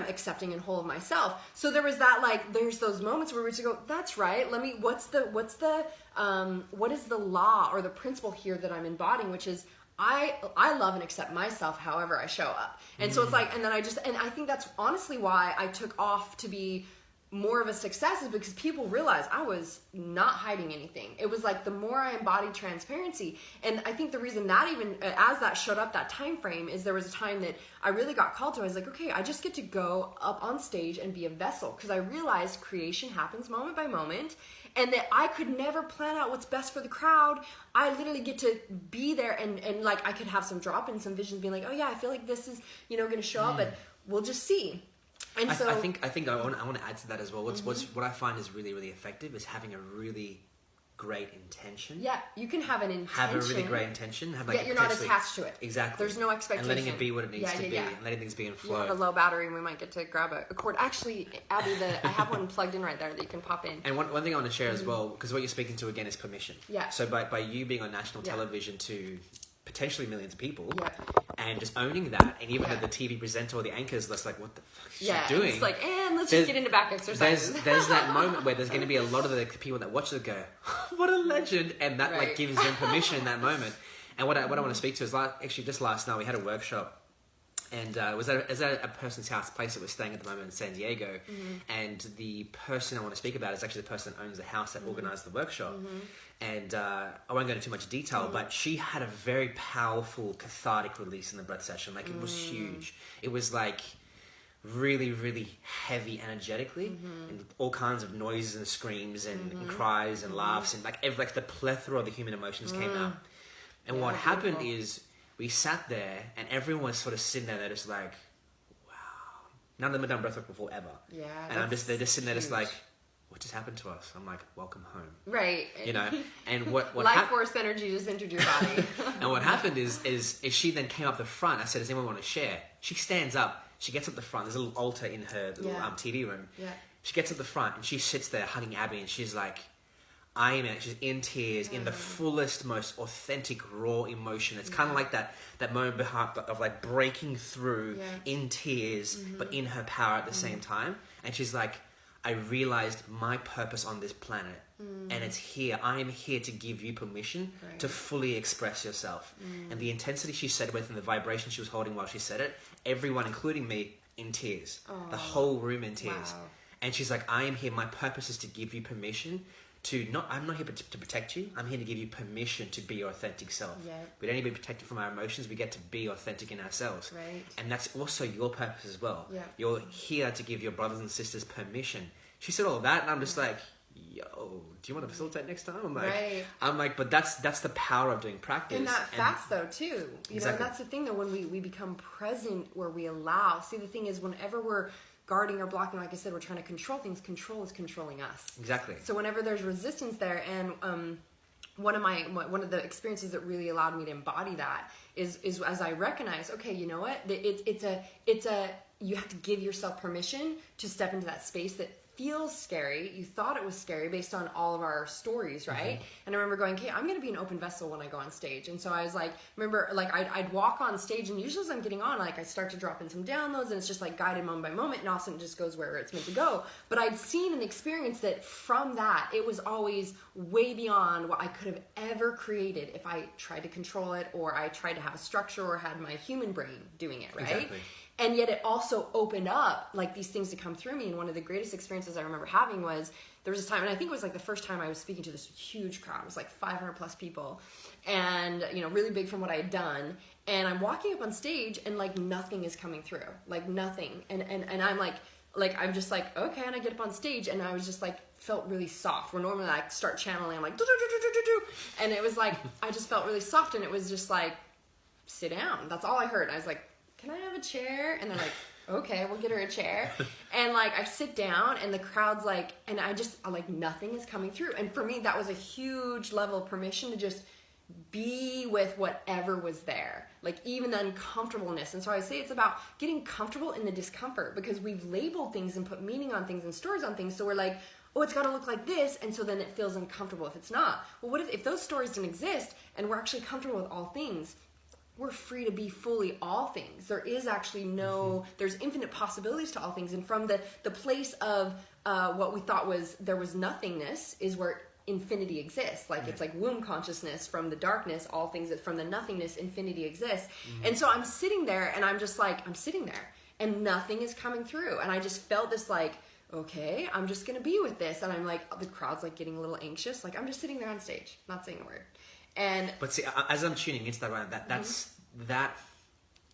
[SPEAKER 1] accepting and whole of myself. So there was that, like, there's those moments where we just go, that's right. what is the law or the principle here that I'm embodying, which is I love and accept myself however I show up. And so it's like, and then I think that's honestly why I took off to be more of a success, is because people realized I was not hiding anything. It was like the more I embodied transparency. And I think the reason that even as that showed up, that time frame, is there was a time that I really got called to. I was like, okay, I just get to go up on stage and be a vessel, because I realized creation happens moment by moment, and that I could never plan out what's best for the crowd. I literally get to be there, and like I could have some drop in, some visions being like, oh yeah, I feel like this is, going to show up, but we'll just see. And so
[SPEAKER 2] I think I want to add to that as well. What I find is really, really effective is having a really great intention.
[SPEAKER 1] Yeah, you can have an intention.
[SPEAKER 2] Have a really great intention. Yet
[SPEAKER 1] you're not attached to it.
[SPEAKER 2] Exactly.
[SPEAKER 1] There's no expectation.
[SPEAKER 2] And letting it be what it needs to be. And letting things be in flow.
[SPEAKER 1] You have a low battery, and we might get to grab a cord. Actually, Abby, I have one plugged in right there that you can pop in.
[SPEAKER 2] And one thing I want to share as well, because what you're speaking to again is permission.
[SPEAKER 1] Yeah.
[SPEAKER 2] So by you being on national television to potentially millions of people, and just owning that, and even the TV presenter or the anchor's just like, what the fuck is she doing?
[SPEAKER 1] It's like, and let's just get into back exercises.
[SPEAKER 2] There's that moment where there's going to be a lot of the people that watch it go, what a legend, and that like gives them permission in that moment. And what I want to speak to is just last night we had a workshop. And it was at a person's house, place that we're staying at the moment in San Diego. And the person I want to speak about is actually the person that owns the house that organized the workshop. And I won't go into too much detail, but she had a very powerful cathartic release in the breath session. Like, it was huge. It was like really, really heavy energetically, and all kinds of noises and screams and cries and laughs, and like the plethora of the human emotions came out. And what happened is, we sat there, and everyone was sort of sitting there. They're just like, wow. None of them had done breathwork before ever. Yeah. And they're just sitting there, just like, what just happened to us? I'm like, welcome home.
[SPEAKER 1] Right.
[SPEAKER 2] And what
[SPEAKER 1] life force energy just entered your body.
[SPEAKER 2] And what happened is she then came up the front. I said, does anyone want to share? She stands up. She gets up the front. There's a little altar in her little TV room. Yeah. She gets up the front, and she sits there hugging Abby, and she's like, she's in tears, in the fullest, most authentic, raw emotion. It's kind of like that moment of like breaking through in tears, but in her power at the same time. And she's like, I realized my purpose on this planet, and it's here. I am here to give you permission to fully express yourself. And the intensity she said with, and the vibration she was holding while she said it, everyone, including me, in tears. The whole room in tears. Wow. And she's like, I am here. My purpose is to give you permission I'm not here to protect you. I'm here to give you permission to be your authentic self. Yeah. We don't need to be protected from our emotions. We get to be authentic in ourselves. Right. And that's also your purpose as well. Yeah. You're here to give your brothers and sisters permission. She said all of that, and I'm just like, yo, do you want to facilitate next time? I'm like, but that's the power of doing practice.
[SPEAKER 1] And that fast though too. You know, that's the thing though, when we become present, where we allow. See, the thing is, whenever we're guarding or blocking, like I said, we're trying to control things. Control is controlling us. Exactly. So whenever there's resistance there, and one of the experiences that really allowed me to embody that is as I recognize, okay, you know what? It's a you have to give yourself permission to step into that space that feels scary. You thought it was scary based on all of our stories, right? And I remember going, okay, I'm going to be an open vessel when I go on stage. And so I was like, I'd walk on stage, and usually as I'm getting on, like I start to drop in some downloads, and it's just like guided moment by moment, and all of a sudden it just goes where it's meant to go. But I'd seen and experienced that from that, it was always way beyond what I could have ever created if I tried to control it, or I tried to have a structure, or had my human brain doing it, right? Exactly. And yet it also opened up like these things to come through me. And one of the greatest experiences experiences I remember having was, there was this time, and I think it was like the first time I was speaking to this huge crowd. It was like 500 plus people, and really big from what I had done. And I'm walking up on stage, and like nothing is coming through, like nothing. And I'm like I'm just like, okay. And I get up on stage, and I was just like, felt really soft. Where normally I start channeling, I'm like, do, do, do, do, do, do. And it was like, I just felt really soft, and it was just like, sit down. That's all I heard. And I was like, can I have a chair? And they're like, okay, we'll get her a chair. And like I sit down, and the crowd's like, and I'm like, nothing is coming through. And for me, that was a huge level of permission to just be with whatever was there, like even the uncomfortableness. And so I say it's about getting comfortable in the discomfort, because we've labeled things and put meaning on things and stories on things. So we're like, oh, it's got to look like this, and so then it feels uncomfortable if it's not. Well, what if those stories didn't exist, and we're actually comfortable with all things? We're free to be fully all things. There is actually there's infinite possibilities to all things. And from the place of what we thought there was nothingness is where infinity exists. Like it's like womb consciousness. From the darkness, all things, that from the nothingness, infinity exists. And so I'm sitting there, and I'm just like, I'm sitting there, and nothing is coming through. And I just felt this like, okay, I'm just going to be with this. And I'm like, the crowd's like getting a little anxious. Like I'm just sitting there on stage, not saying a word. But
[SPEAKER 2] see, as I'm tuning into that, right, that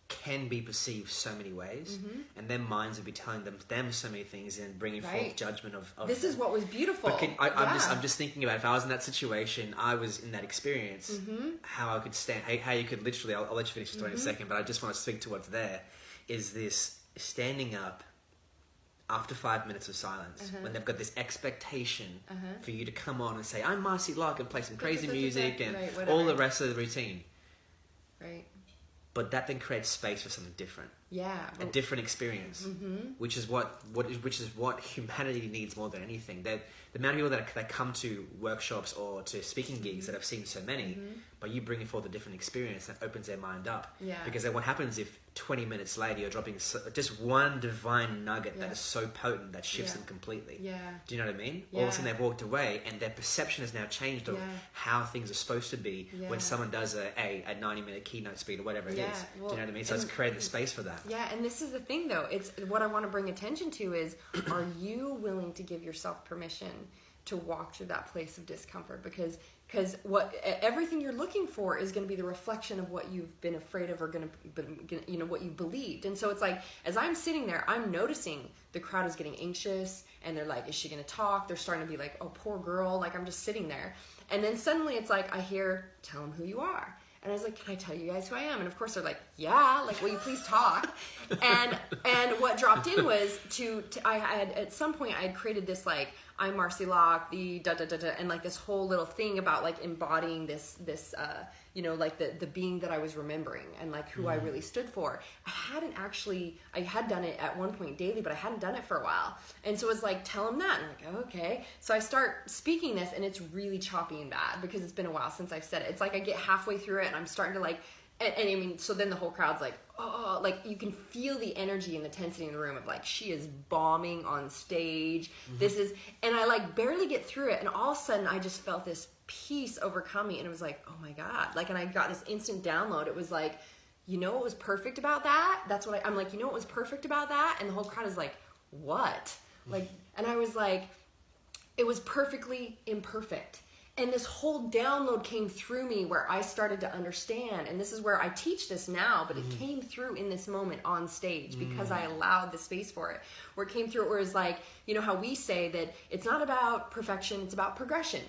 [SPEAKER 2] can be perceived so many ways, and their minds would be telling them so many things and bringing forth judgment of
[SPEAKER 1] this is what was beautiful.
[SPEAKER 2] But I'm just thinking about, if I was in that situation, I was in that experience, how I could stand, how you could literally, I'll let you finish the story in a second, but I just want to speak to what's there, is this standing up after 5 minutes of silence, when they've got this expectation for you to come on and say, I'm Marci Lockin, and play some crazy music and all the rest of the routine.
[SPEAKER 1] Right.
[SPEAKER 2] But that then creates space for something different.
[SPEAKER 1] Yeah.
[SPEAKER 2] A different experience, which is what humanity needs more than anything. The amount of people that come to workshops or to speaking gigs that I've seen so many, but you bring forth a different experience that opens their mind up.
[SPEAKER 1] Yeah.
[SPEAKER 2] Because then what happens if 20 minutes later you're dropping just one divine nugget that is so potent that shifts them completely?
[SPEAKER 1] Yeah. Do
[SPEAKER 2] you know what I mean? All of a sudden they've walked away, and their perception has now changed of how things are supposed to be when someone does a 90-minute keynote speech or whatever it is.
[SPEAKER 1] Well,
[SPEAKER 2] do you know what I mean? So it's created the space for that.
[SPEAKER 1] Yeah, and this is the thing though. It's what I want to bring attention to is, are you willing to give yourself permission to walk through that place of discomfort? Because what everything you're looking for is going to be the reflection of what you've been afraid of, or what you believed. And so it's like, as I'm sitting there, I'm noticing the crowd is getting anxious, and they're like, is she going to talk? They're starting to be like, oh, poor girl. Like I'm just sitting there, and then suddenly it's like I hear, tell them who you are. And I was like, can I tell you guys who I am? And of course they're like, yeah, like, will you please talk? and what dropped in was I had, at some point I had created this, like, I'm Marci Lock, the da-da-da-da, and like this whole little thing about like embodying this like the being that I was remembering, and like who I really stood for. I had done it at one point daily, but I hadn't done it for a while. And so it was like, tell them that. And I'm like, okay. So I start speaking this, and it's really choppy and bad because it's been a while since I've said it. It's like I get halfway through it, and I'm starting to like, and I mean, so then the whole crowd's like, oh, like you can feel the energy and the tensity in the room of like, she is bombing on stage. And I like barely get through it. And all of a sudden I just felt this peace overcome me. And it was like, oh my God. Like, and I got this instant download. It was like, you know what was perfect about that? That's what I'm like, you know what was perfect about that? And the whole crowd is like, what? Like, and I was like, it was perfectly imperfect. And this whole download came through me where I started to understand. And this is where I teach this now, but it came through in this moment on stage because I allowed the space for it. Where it came through, where it's like, you know how we say that it's not about perfection, it's about progression.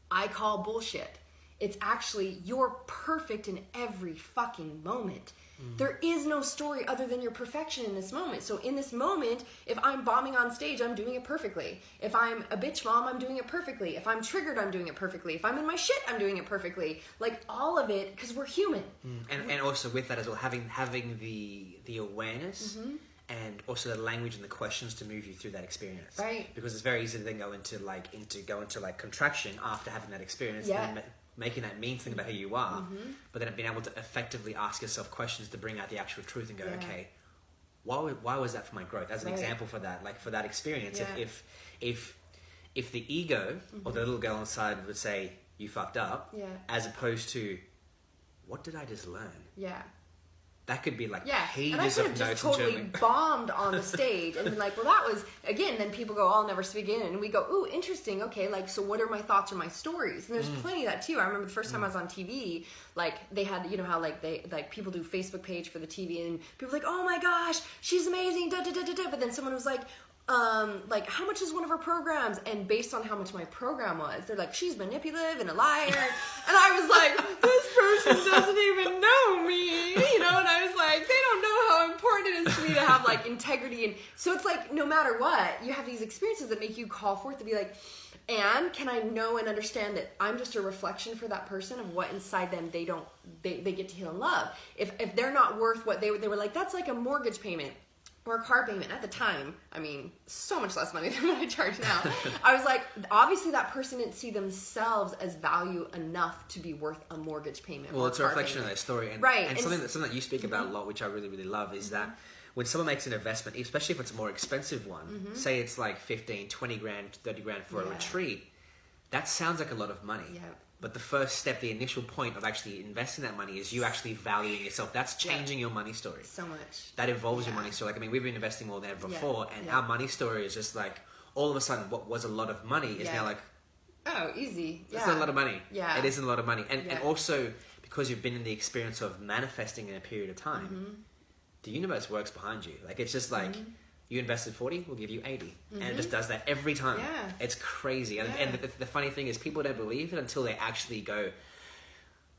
[SPEAKER 1] I call bullshit. It's actually, you're perfect in every fucking moment. There is no story other than your perfection in this moment. So in this moment, if I'm bombing on stage, I'm doing it perfectly. If I'm a bitch mom, I'm doing it perfectly. If I'm triggered, I'm doing it perfectly. If I'm in my shit, I'm doing it perfectly. Like all of it, because we're human.
[SPEAKER 2] And also with that as well, having the awareness and also the language and the questions to move you through that experience.
[SPEAKER 1] Right.
[SPEAKER 2] Because it's very easy to then go into contraction after having that experience.
[SPEAKER 1] Yeah.
[SPEAKER 2] And making that mean thing about who you are, but then being able to effectively ask yourself questions to bring out the actual truth and go, okay, why was that for my growth? As an example for that, like for that experience, if the ego or the little girl inside would say, you fucked up, as opposed to, what did I just learn?
[SPEAKER 1] Yeah.
[SPEAKER 2] that could be like
[SPEAKER 1] and I
[SPEAKER 2] pages
[SPEAKER 1] could
[SPEAKER 2] of
[SPEAKER 1] have
[SPEAKER 2] notes
[SPEAKER 1] just
[SPEAKER 2] and
[SPEAKER 1] totally
[SPEAKER 2] journaling.
[SPEAKER 1] bombed on the stage and been like, well, that was, again, then people go, I'll never speak again. And we go, ooh, interesting. Okay, like, so what are my thoughts or my stories? And there's plenty of that too. I remember the first time I was on TV, like, they had, you know how, like, people do Facebook page for the TV, and people were like, oh my gosh, she's amazing, da da da da da. But then someone was like, how much is one of her programs? And based on how much my program was, they're like, she's manipulative and a liar. And I was like, this person doesn't even know me, you know? And I was like, they don't know how important it is to me to have like integrity. And so it's like, no matter what, you have these experiences that make you call forth to be like, and can I know and understand that I'm just a reflection for that person of what inside them they get to heal and love. If they're not worth what they were like, that's like a mortgage payment or a car payment. At the time, I mean, so much less money than what I charge now. I was like, obviously that person didn't see themselves as value enough to be worth a mortgage payment.
[SPEAKER 2] Well,
[SPEAKER 1] or
[SPEAKER 2] it's a reflection of their story. And,
[SPEAKER 1] right.
[SPEAKER 2] And something that you speak about a lot, which I really, really love, is that when someone makes an investment, especially if it's a more expensive one, say it's like 15, 20 grand, 30 grand for a retreat, that sounds like a lot of money.
[SPEAKER 1] Yeah.
[SPEAKER 2] But the first step, the initial point of actually investing that money is you actually valuing yourself. That's changing your money story.
[SPEAKER 1] So much.
[SPEAKER 2] That involves your money story. Like, I mean, we've been investing more than ever before, and
[SPEAKER 1] Yeah.
[SPEAKER 2] our money story is just like, all of a sudden, what was a lot of money is now like,
[SPEAKER 1] oh, easy. Yeah.
[SPEAKER 2] it's not a lot of money.
[SPEAKER 1] Yeah.
[SPEAKER 2] It isn't a lot of money. And
[SPEAKER 1] Yeah.
[SPEAKER 2] also, because you've been in the experience of manifesting in a period of time, the universe works behind you. Like, it's just like, you invested 40, we'll give you 80. And it just does that every time.
[SPEAKER 1] Yeah.
[SPEAKER 2] It's crazy. And,
[SPEAKER 1] Yeah.
[SPEAKER 2] and the funny thing is, people don't believe it until they actually go,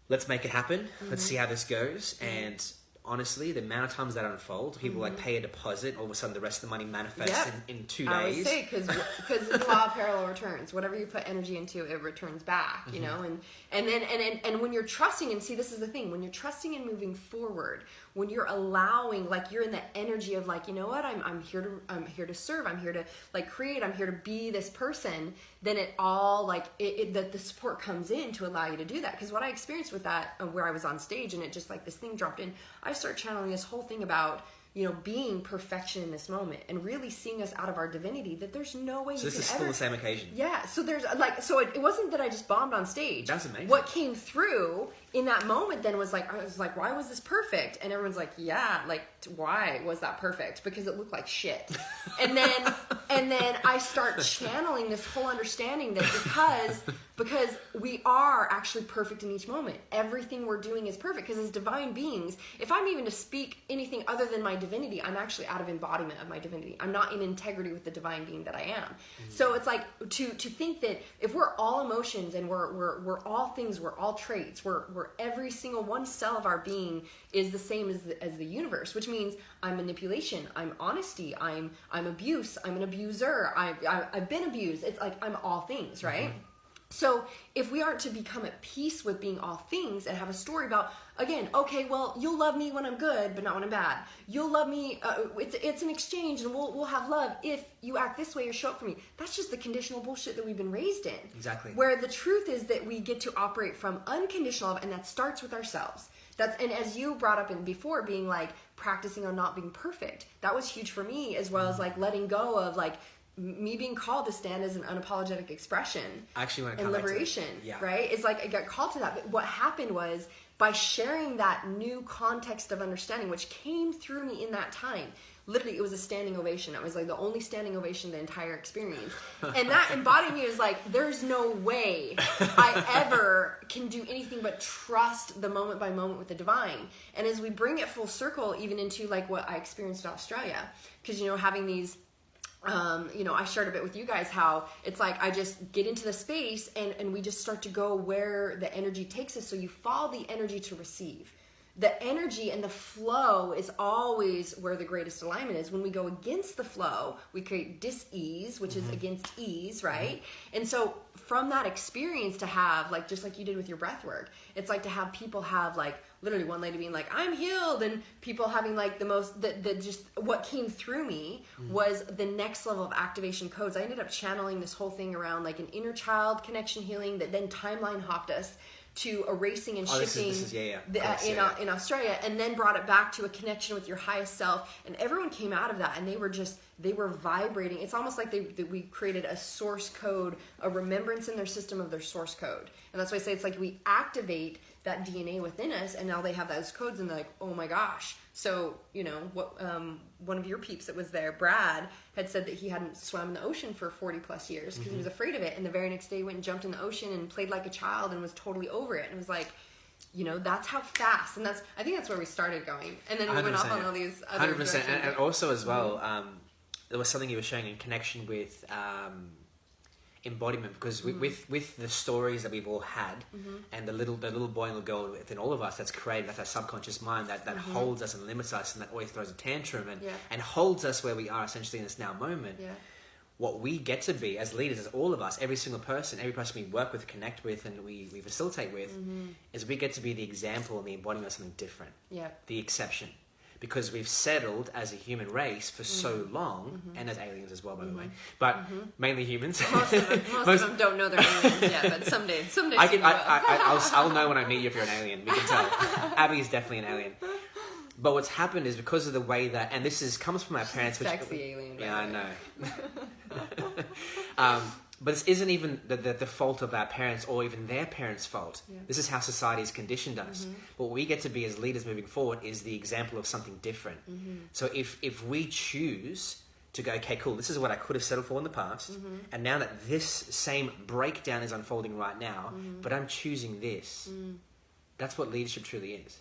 [SPEAKER 2] let's make it happen. Let's see how this goes. And honestly, the amount of times that unfold, people like pay a deposit, all of a sudden the rest of the money manifests in 2 days.
[SPEAKER 1] I always say, because it's the law of parallel returns. Whatever you put energy into, it returns back, you know? And when you're trusting, and see, this is the thing, when you're trusting and moving forward, when you're allowing, like, you're in the energy of like, you know what, I'm here to serve, I'm here to like create, I'm here to be this person, then it all like the support comes in to allow you to do that. Because what I experienced with that, where I was on stage and it just like this thing dropped in, I start channeling this whole thing about, you know, being perfection in this moment and really seeing us out of our divinity, that there's no way
[SPEAKER 2] So
[SPEAKER 1] you
[SPEAKER 2] this
[SPEAKER 1] can
[SPEAKER 2] is still
[SPEAKER 1] ever...
[SPEAKER 2] the same occasion.
[SPEAKER 1] Yeah, so there's like, so it wasn't that I just bombed on stage.
[SPEAKER 2] That's amazing.
[SPEAKER 1] What came through in that moment then was like, I was like, why was this perfect? And everyone's like, yeah, like, why was that perfect? Because it looked like shit. And then I start channeling this whole understanding that because we are actually perfect in each moment. Everything we're doing is perfect, because as divine beings, if I'm even to speak anything other than my divinity, I'm actually out of embodiment of my divinity. I'm not in integrity with the divine being that I am. So it's like to think that if we're all emotions and we're all things, we're all traits, we're every single one cell of our being is the same as the universe, which means I'm manipulation, I'm honesty, I'm abuse, I'm an abuser, I've been abused. It's like I'm all things, right? So if we aren't to become at peace with being all things and have a story about, again, okay, well, you'll love me when I'm good, but not when I'm bad. You'll love me, it's an exchange, and we'll have love if you act this way or show up for me. That's just the conditional bullshit that we've been raised in.
[SPEAKER 2] Exactly.
[SPEAKER 1] Where the truth is that we get to operate from unconditional love, and that starts with ourselves. And as you brought up in before, being like practicing on not being perfect, that was huge for me, as well as like letting go of like me being called to stand as an unapologetic expression.
[SPEAKER 2] I actually want to
[SPEAKER 1] and
[SPEAKER 2] come
[SPEAKER 1] liberation,
[SPEAKER 2] back to that. Yeah.
[SPEAKER 1] right? It's like I got called to that. But what happened was, by sharing that new context of understanding, which came through me in that time, literally it was a standing ovation. It was like the only standing ovation the entire experience. And that embodied me as like, there's no way I ever can do anything but trust the moment by moment with the divine. And as we bring it full circle, even into like what I experienced in Australia, because, you know, having these, you know, I shared a bit with you guys how it's like I just get into the space and we just start to go where the energy takes us. So you follow the energy to receive. The energy and the flow is always where the greatest alignment is. When we go against the flow, we create dis-ease, which is against ease, right? And so from that experience to have, like, just like you did with your breath work, it's like to have people have, like, literally one lady being like, I'm healed, and people having like the most, just what came through me was the next level of activation codes. I ended up channeling this whole thing around like an inner child connection healing that then timeline hopped us to erasing and shifting in Australia, and then brought it back to a connection with your highest self. And everyone came out of that and they were vibrating. It's almost like we created a source code, a remembrance in their system of their source code. And that's why I say it's like we activate that DNA within us, and now they have those codes, and they're like, oh my gosh. So, you know, what one of your peeps that was there, Brad, had said that he hadn't swum in the ocean for 40 plus years because he was afraid of it. And the very next day went and jumped in the ocean and played like a child and was totally over it. And it was like, you know, that's how fast. And I think that's where we started going. And then we went off on all these other
[SPEAKER 2] 100%. And also as well, there was something you were showing in connection with embodiment, because with the stories that we've all had, and the little boy and little girl within all of us that's created, that's our subconscious mind that holds us and limits us, and that always throws a tantrum and holds us where we are essentially in this now moment. What we get to be as leaders, as all of us, every single person, every person we work with, connect with, and we facilitate with, is we get to be the example and the embodiment of something different, the exception. Because we've settled as a human race for so long, and as aliens as well, by the way, but mainly humans.
[SPEAKER 1] Most of them don't know they're aliens yet, but someday
[SPEAKER 2] I'll know when I meet you if you're an alien. We can tell. Abby is definitely an alien. But what's happened is because of the way that, and this comes from our parents.
[SPEAKER 1] Sexy alien.
[SPEAKER 2] Yeah, I know. But this isn't even the fault of our parents or even their parents' fault. This is how society has conditioned us. What we get to be as leaders moving forward is the example of something different. So if we choose to go, okay, cool, this is what I could have settled for in the past, and now that this same breakdown is unfolding right now, but I'm choosing this, that's what leadership truly is.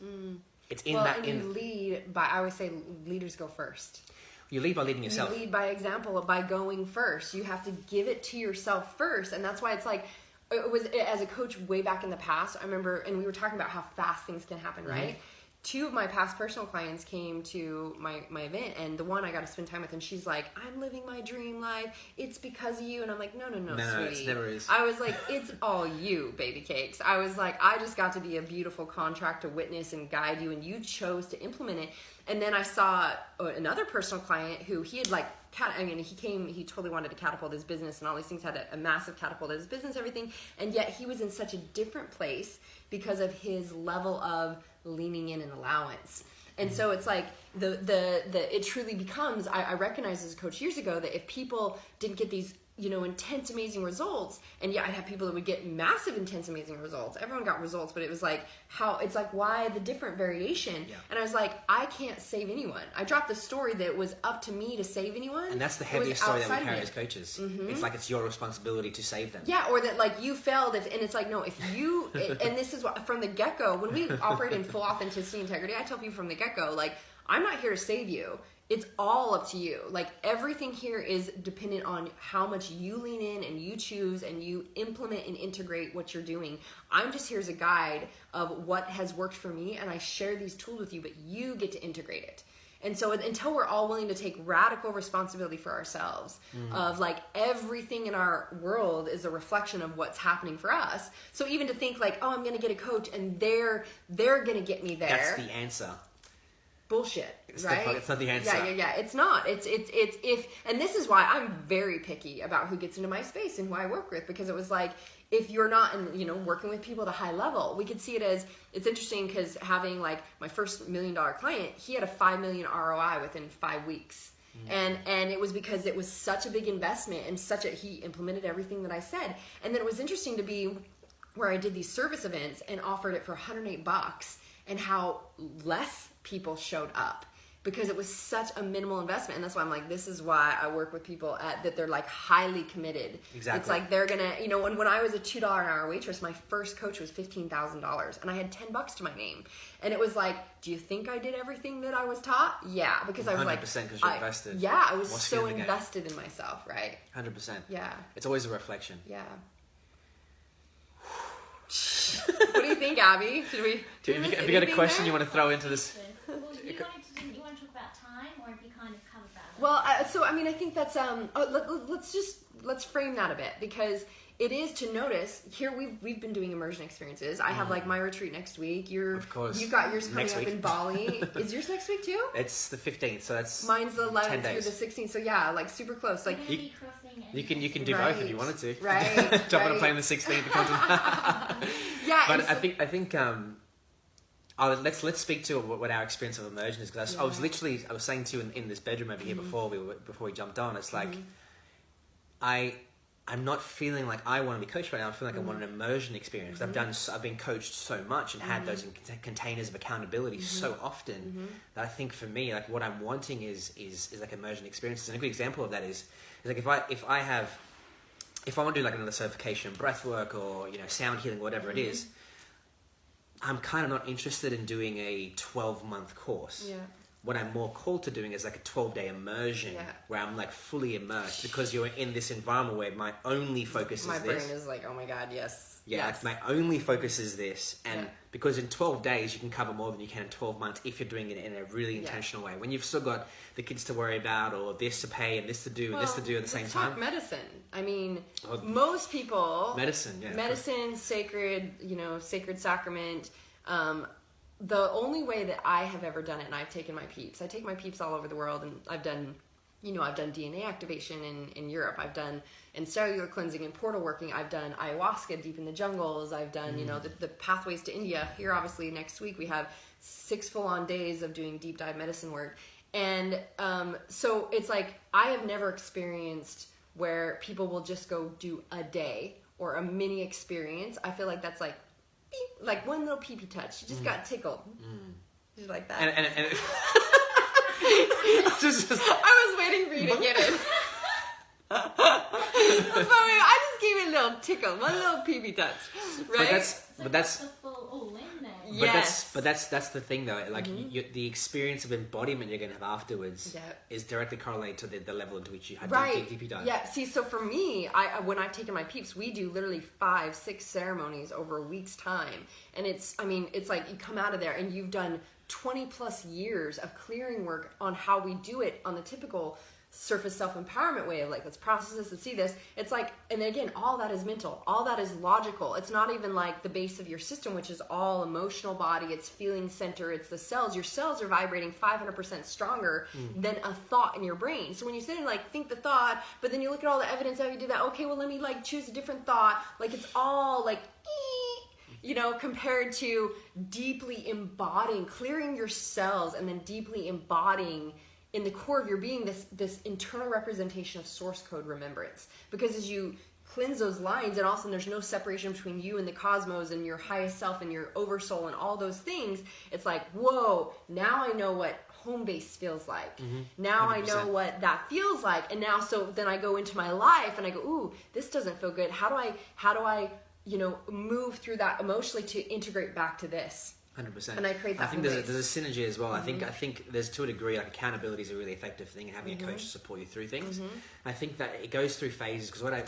[SPEAKER 2] It's in that.
[SPEAKER 1] And you lead by, I always say, leaders go first.
[SPEAKER 2] You lead by leading yourself.
[SPEAKER 1] You lead by example, by going first. You have to give it to yourself first. And that's why it's like, it was, as a coach way back in the past, I remember, and we were talking about how fast things can happen, right? 2 of my past personal clients came to my event, and the one I got to spend time with, and she's like, I'm living my dream life. It's because of you. And I'm like, no, sweetie.
[SPEAKER 2] It never is.
[SPEAKER 1] I was like, it's all you, baby cakes. I was like, I just got to be a beautiful contract to witness and guide you, and you chose to implement it. And then I saw another personal client who he had he totally wanted to catapult his business and all these things, had a massive catapult of his business, everything. And yet he was in such a different place because of his level of leaning in and allowance. And so it's like it truly becomes, I recognized as a coach years ago that if people didn't get these, you know, intense, amazing results, and I'd have people that would get massive, intense, amazing results. Everyone got results, but it was like, why the different variation? And I was like, I can't save anyone. I dropped the story that it was up to me to save anyone.
[SPEAKER 2] And that's the heaviest story that we carry as coaches. It's like it's your responsibility to save them. Yeah,
[SPEAKER 1] or that like you failed, and it's like, no, if you, and this is what, from the get-go, when we operate in full authenticity and integrity, I tell people from the get-go, like, I'm not here to save you. It's all up to you. Like, everything here is dependent on how much you lean in and you choose and you implement and integrate what you're doing. I'm just here as a guide of what has worked for me, and I share these tools with you, but you get to integrate it. And so until we're all willing to take radical responsibility for ourselves, of like everything in our world is a reflection of what's happening for us. So even to think like, oh, I'm going to get a coach and they're going to get me there.
[SPEAKER 2] That's the answer.
[SPEAKER 1] Bullshit, right?
[SPEAKER 2] It's not the answer.
[SPEAKER 1] Yeah. It's not. It's if, and this is why I'm very picky about who gets into my space and who I work with, because it was like, if you're not, working with people at a high level, we could see it as, it's interesting because having like my first $1 million client, he had a $5 million ROI within 5 weeks. And it was because it was such a big investment and he implemented everything that I said. And then it was interesting to be where I did these service events and offered it for $108, and how less people showed up because it was such a minimal investment. And that's why I'm like, this is why I work with people that they're like highly committed.
[SPEAKER 2] Exactly.
[SPEAKER 1] It's like they're gonna, when I was a $2 an hour waitress, my first coach was $15,000 and I had $10 to my name. And it was like, do you think I did everything that I was taught? Yeah, because I was like,
[SPEAKER 2] 100% because you're invested.
[SPEAKER 1] Yeah, I was so invested in myself, right?
[SPEAKER 2] 100%.
[SPEAKER 1] Yeah.
[SPEAKER 2] It's always a reflection.
[SPEAKER 1] Yeah. What do you think, Abby? Should we?
[SPEAKER 2] Have you got a question you want to throw into this?
[SPEAKER 3] Well, you want to talk about time, or have you kind of covered that?
[SPEAKER 1] Well, I think that's let's frame that a bit, because it is to notice here we've been doing immersion experiences. I have like my retreat next week.
[SPEAKER 2] Of course.
[SPEAKER 1] You've got yours coming
[SPEAKER 2] next
[SPEAKER 1] up
[SPEAKER 2] week.
[SPEAKER 1] in Bali. Is yours next week too?
[SPEAKER 2] It's the 15th, so that's
[SPEAKER 1] mine's the 11th
[SPEAKER 2] 10
[SPEAKER 1] through
[SPEAKER 2] days.
[SPEAKER 1] the 16th. So yeah, like super close. Like
[SPEAKER 2] you can do both if you wanted to.
[SPEAKER 1] Right.
[SPEAKER 2] Jump on a plane the 16th.
[SPEAKER 1] Yeah.
[SPEAKER 2] But I think let's speak to what our experience of immersion is, because I was saying to you in this bedroom over here before we jumped on. It's like I'm not feeling like I want to be coached right now. I'm feeling like I want an immersion experience. I've been coached so much and had those containers of accountability so often that I think for me, like what I'm wanting is like immersion experiences. And a good example of that is like if I want to do like another certification, breath work, or sound healing, whatever it is, I'm kind of not interested in doing a 12-month course.
[SPEAKER 1] Yeah.
[SPEAKER 2] What I'm more called to doing is like a 12-day immersion where I'm like fully immersed, because you're in this environment where my only focus is
[SPEAKER 1] My
[SPEAKER 2] this.
[SPEAKER 1] brain is like, oh my God, yes.
[SPEAKER 2] Yeah,
[SPEAKER 1] yes.
[SPEAKER 2] like my only focus is this. And because in 12 days, you can cover more than you can in 12 months if you're doing it in a really intentional way. When you've still got the kids to worry about, or this to pay, and this to do, and this to do at the same time.
[SPEAKER 1] Medicine. I mean, most people...
[SPEAKER 2] Medicine,
[SPEAKER 1] sacred, sacred sacrament. The only way that I have ever done it, and I've taken my peeps. I take my peeps all over the world, and I've done DNA activation in Europe. I've done cellular cleansing and portal working. I've done ayahuasca deep in the jungles. I've done, the pathways to India. Here, obviously, next week we have 6 full-on days of doing deep dive medicine work. And so it's like, I have never experienced where people will just go do a day or a mini experience. I feel like that's like one little pee-pee touch. You just got tickled. Just like that.
[SPEAKER 2] And
[SPEAKER 1] I was waiting for you to get it. I just gave it a little tickle, one little pee-pee touch, right?
[SPEAKER 3] But that's the full all-in there.
[SPEAKER 1] Yes.
[SPEAKER 2] But that's the thing though. Like the experience of embodiment you're going to have afterwards is directly correlated to the level to which you had deep dive.
[SPEAKER 1] Yeah. See, so for me, when I've taken my peeps, we do literally 5-6 ceremonies over a week's time, and it's like you come out of there and you've done 20 plus years of clearing work on how we do it on the typical surface self-empowerment way of like, let's process this and see this. It's like, and again, all that is mental, all that is logical. It's not even like the base of your system, which is all emotional body, it's feeling center, it's the cells. Your cells are vibrating 500% stronger than a thought in your brain. So when you sit and like think the thought, but then you look at all the evidence how you do that, okay, well let me like choose a different thought, like it's all like compared to deeply embodying, clearing your cells and then deeply embodying in the core of your being this internal representation of source code remembrance. Because as you cleanse those lines, and also there's no separation between you and the cosmos and your highest self and your oversoul and all those things, it's like, whoa, now I know what home base feels like. Now 100%. I know what that feels like. And now, so then I go into my life and I go, ooh, this doesn't feel good. How do I move through that emotionally to integrate back to this?
[SPEAKER 2] 100%.
[SPEAKER 1] And I create that.
[SPEAKER 2] I think there's a synergy as well. I think there's, to a degree, like accountability is a really effective thing, and having a coach to support you through things. I think that it goes through phases, because what I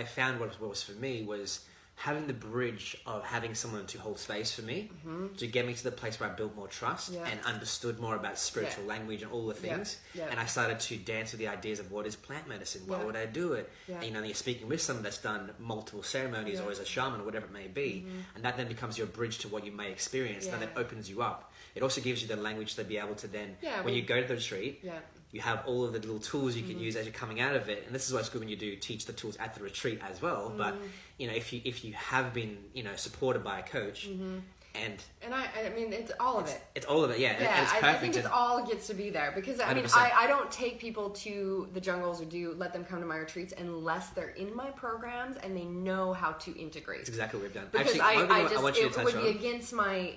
[SPEAKER 2] found was for me was having the bridge of having someone to hold space for me, to get me to the place where I built more trust and understood more about spiritual language and all the things. And I started to dance with the ideas of what is plant medicine, why would I do it? And you're speaking with someone that's done multiple ceremonies or as a shaman or whatever it may be, and that then becomes your bridge to what you may experience, and that opens you up. It also gives you the language to be able to then, when you go to the retreat, you have all of the little tools you can use as you're coming out of it. And this is why it's good when you do teach the tools at the retreat as well. But if you have been supported by a coach, and
[SPEAKER 1] I mean it's all of it.
[SPEAKER 2] It's all of it, yeah. And it's perfect.
[SPEAKER 1] I think it all gets to be there, because I mean I don't take people to the jungles or let them come to my retreats unless they're in my programs and they know how to integrate.
[SPEAKER 2] That's exactly what we've done.
[SPEAKER 1] Because
[SPEAKER 2] Actually,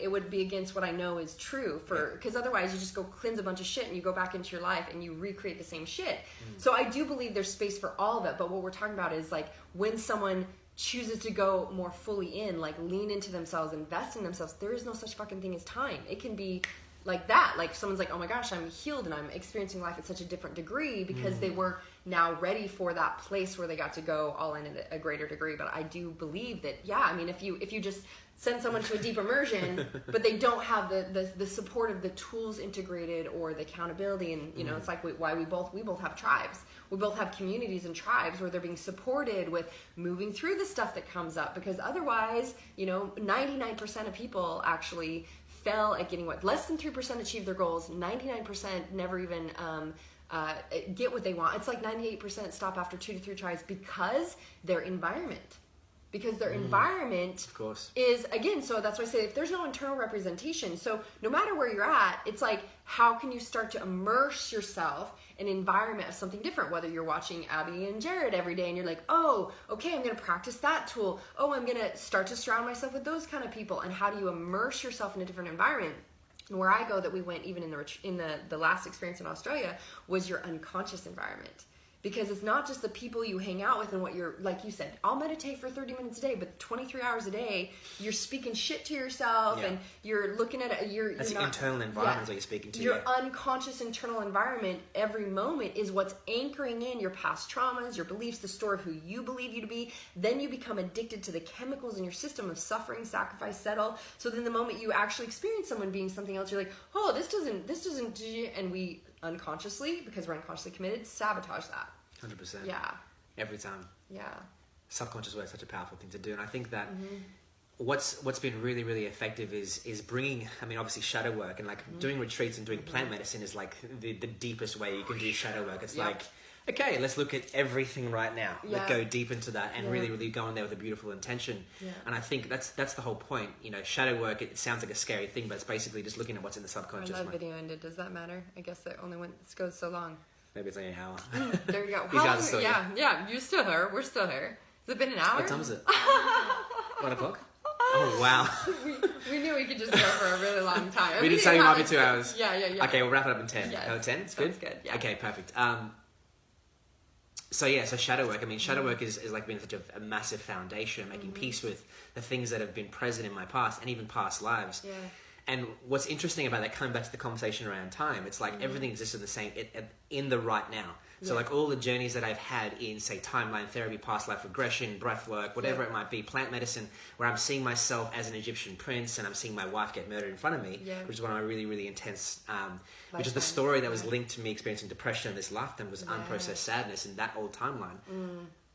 [SPEAKER 1] it would be against what I know is true, because otherwise you just go cleanse a bunch of shit and you go back into your life and you recreate the same shit. So I do believe there's space for all of it, but what we're talking about is like when someone chooses to go more fully in, like lean into themselves, invest in themselves, there is no such fucking thing as time. It can be like that. Like someone's like, oh my gosh, I'm healed and I'm experiencing life at such a different degree because they were now ready for that place where they got to go all in at a greater degree. But I do believe that, I mean, if you just send someone to a deep immersion, but they don't have the support of the tools integrated or the accountability, and it's like why we both have tribes. We both have communities and tribes where they're being supported with moving through the stuff that comes up, because otherwise, 99% of people actually fail at getting less than 3% achieve their goals. 99% never even get what they want. It's like 98% stop after 2 to 3 tries because their environment because their environment
[SPEAKER 2] Of course.
[SPEAKER 1] is, again, so that's why I say if there's no internal representation, so no matter where you're at, it's like, how can you start to immerse yourself in an environment of something different? Whether you're watching Abby and Jared every day and you're like, oh, okay, I'm going to practice that tool. Oh, I'm going to start to surround myself with those kind of people. And how do you immerse yourself in a different environment? And where I go, that we went even in the last experience in Australia, was your unconscious environment. Because it's not just the people you hang out with and what you're, like you said, I'll meditate for 30 minutes a day, but 23 hours a day, you're speaking shit to yourself and you're looking at it.
[SPEAKER 2] That's the
[SPEAKER 1] not,
[SPEAKER 2] internal environment that you're speaking to.
[SPEAKER 1] Your unconscious internal environment, every moment, is what's anchoring in your past traumas, your beliefs, the story of who you believe you to be. Then you become addicted to the chemicals in your system of suffering, sacrifice, settle. So then the moment you actually experience someone being something else, you're like, oh, this doesn't, and we unconsciously, because we're unconsciously committed, sabotage that.
[SPEAKER 2] 100%.
[SPEAKER 1] Yeah.
[SPEAKER 2] Every time.
[SPEAKER 1] Yeah.
[SPEAKER 2] Subconscious work is such a powerful thing to do, and I think that what's been really, really effective is bringing, I mean, obviously shadow work, and like doing retreats and doing plant medicine is like the deepest way you can do shadow work. It's like, okay, let's look at everything right now. Let's go deep into that and really, really go in there with a beautiful intention. Yeah. And I think that's the whole point. You know, shadow work, it sounds like a scary thing, but it's basically just looking at what's in the subconscious
[SPEAKER 1] When that
[SPEAKER 2] mind.
[SPEAKER 1] video ended, does that matter? I guess that only goes so long.
[SPEAKER 2] Maybe it's only an hour.
[SPEAKER 1] There you go.
[SPEAKER 2] These guys are still here.
[SPEAKER 1] Yeah, you're still here. We're still here. Has it been an hour?
[SPEAKER 2] What time is it? 1 o'clock? Oh, wow.
[SPEAKER 1] we knew we could just go for a really long time.
[SPEAKER 2] We did say it might be 2 hours.
[SPEAKER 1] Yeah.
[SPEAKER 2] Okay, we'll wrap it up in 10.
[SPEAKER 1] Yes.
[SPEAKER 2] 10? It's
[SPEAKER 1] Sounds
[SPEAKER 2] good?
[SPEAKER 1] good, yeah.
[SPEAKER 2] Okay, perfect. So shadow work. I mean, shadow work is like being such a massive foundation, making peace with the things that have been present in my past and even past lives.
[SPEAKER 1] Yeah.
[SPEAKER 2] And what's interesting about that, coming back to the conversation around time, it's like everything exists in the same, in the right now. So like all the journeys that I've had in, say, timeline therapy, past life regression, breath work, whatever it might be, plant medicine, where I'm seeing myself as an Egyptian prince and I'm seeing my wife get murdered in front of me, which is one of my really, really intense, which is the story that was linked to me experiencing depression in this lifetime, was unprocessed sadness in that old timeline.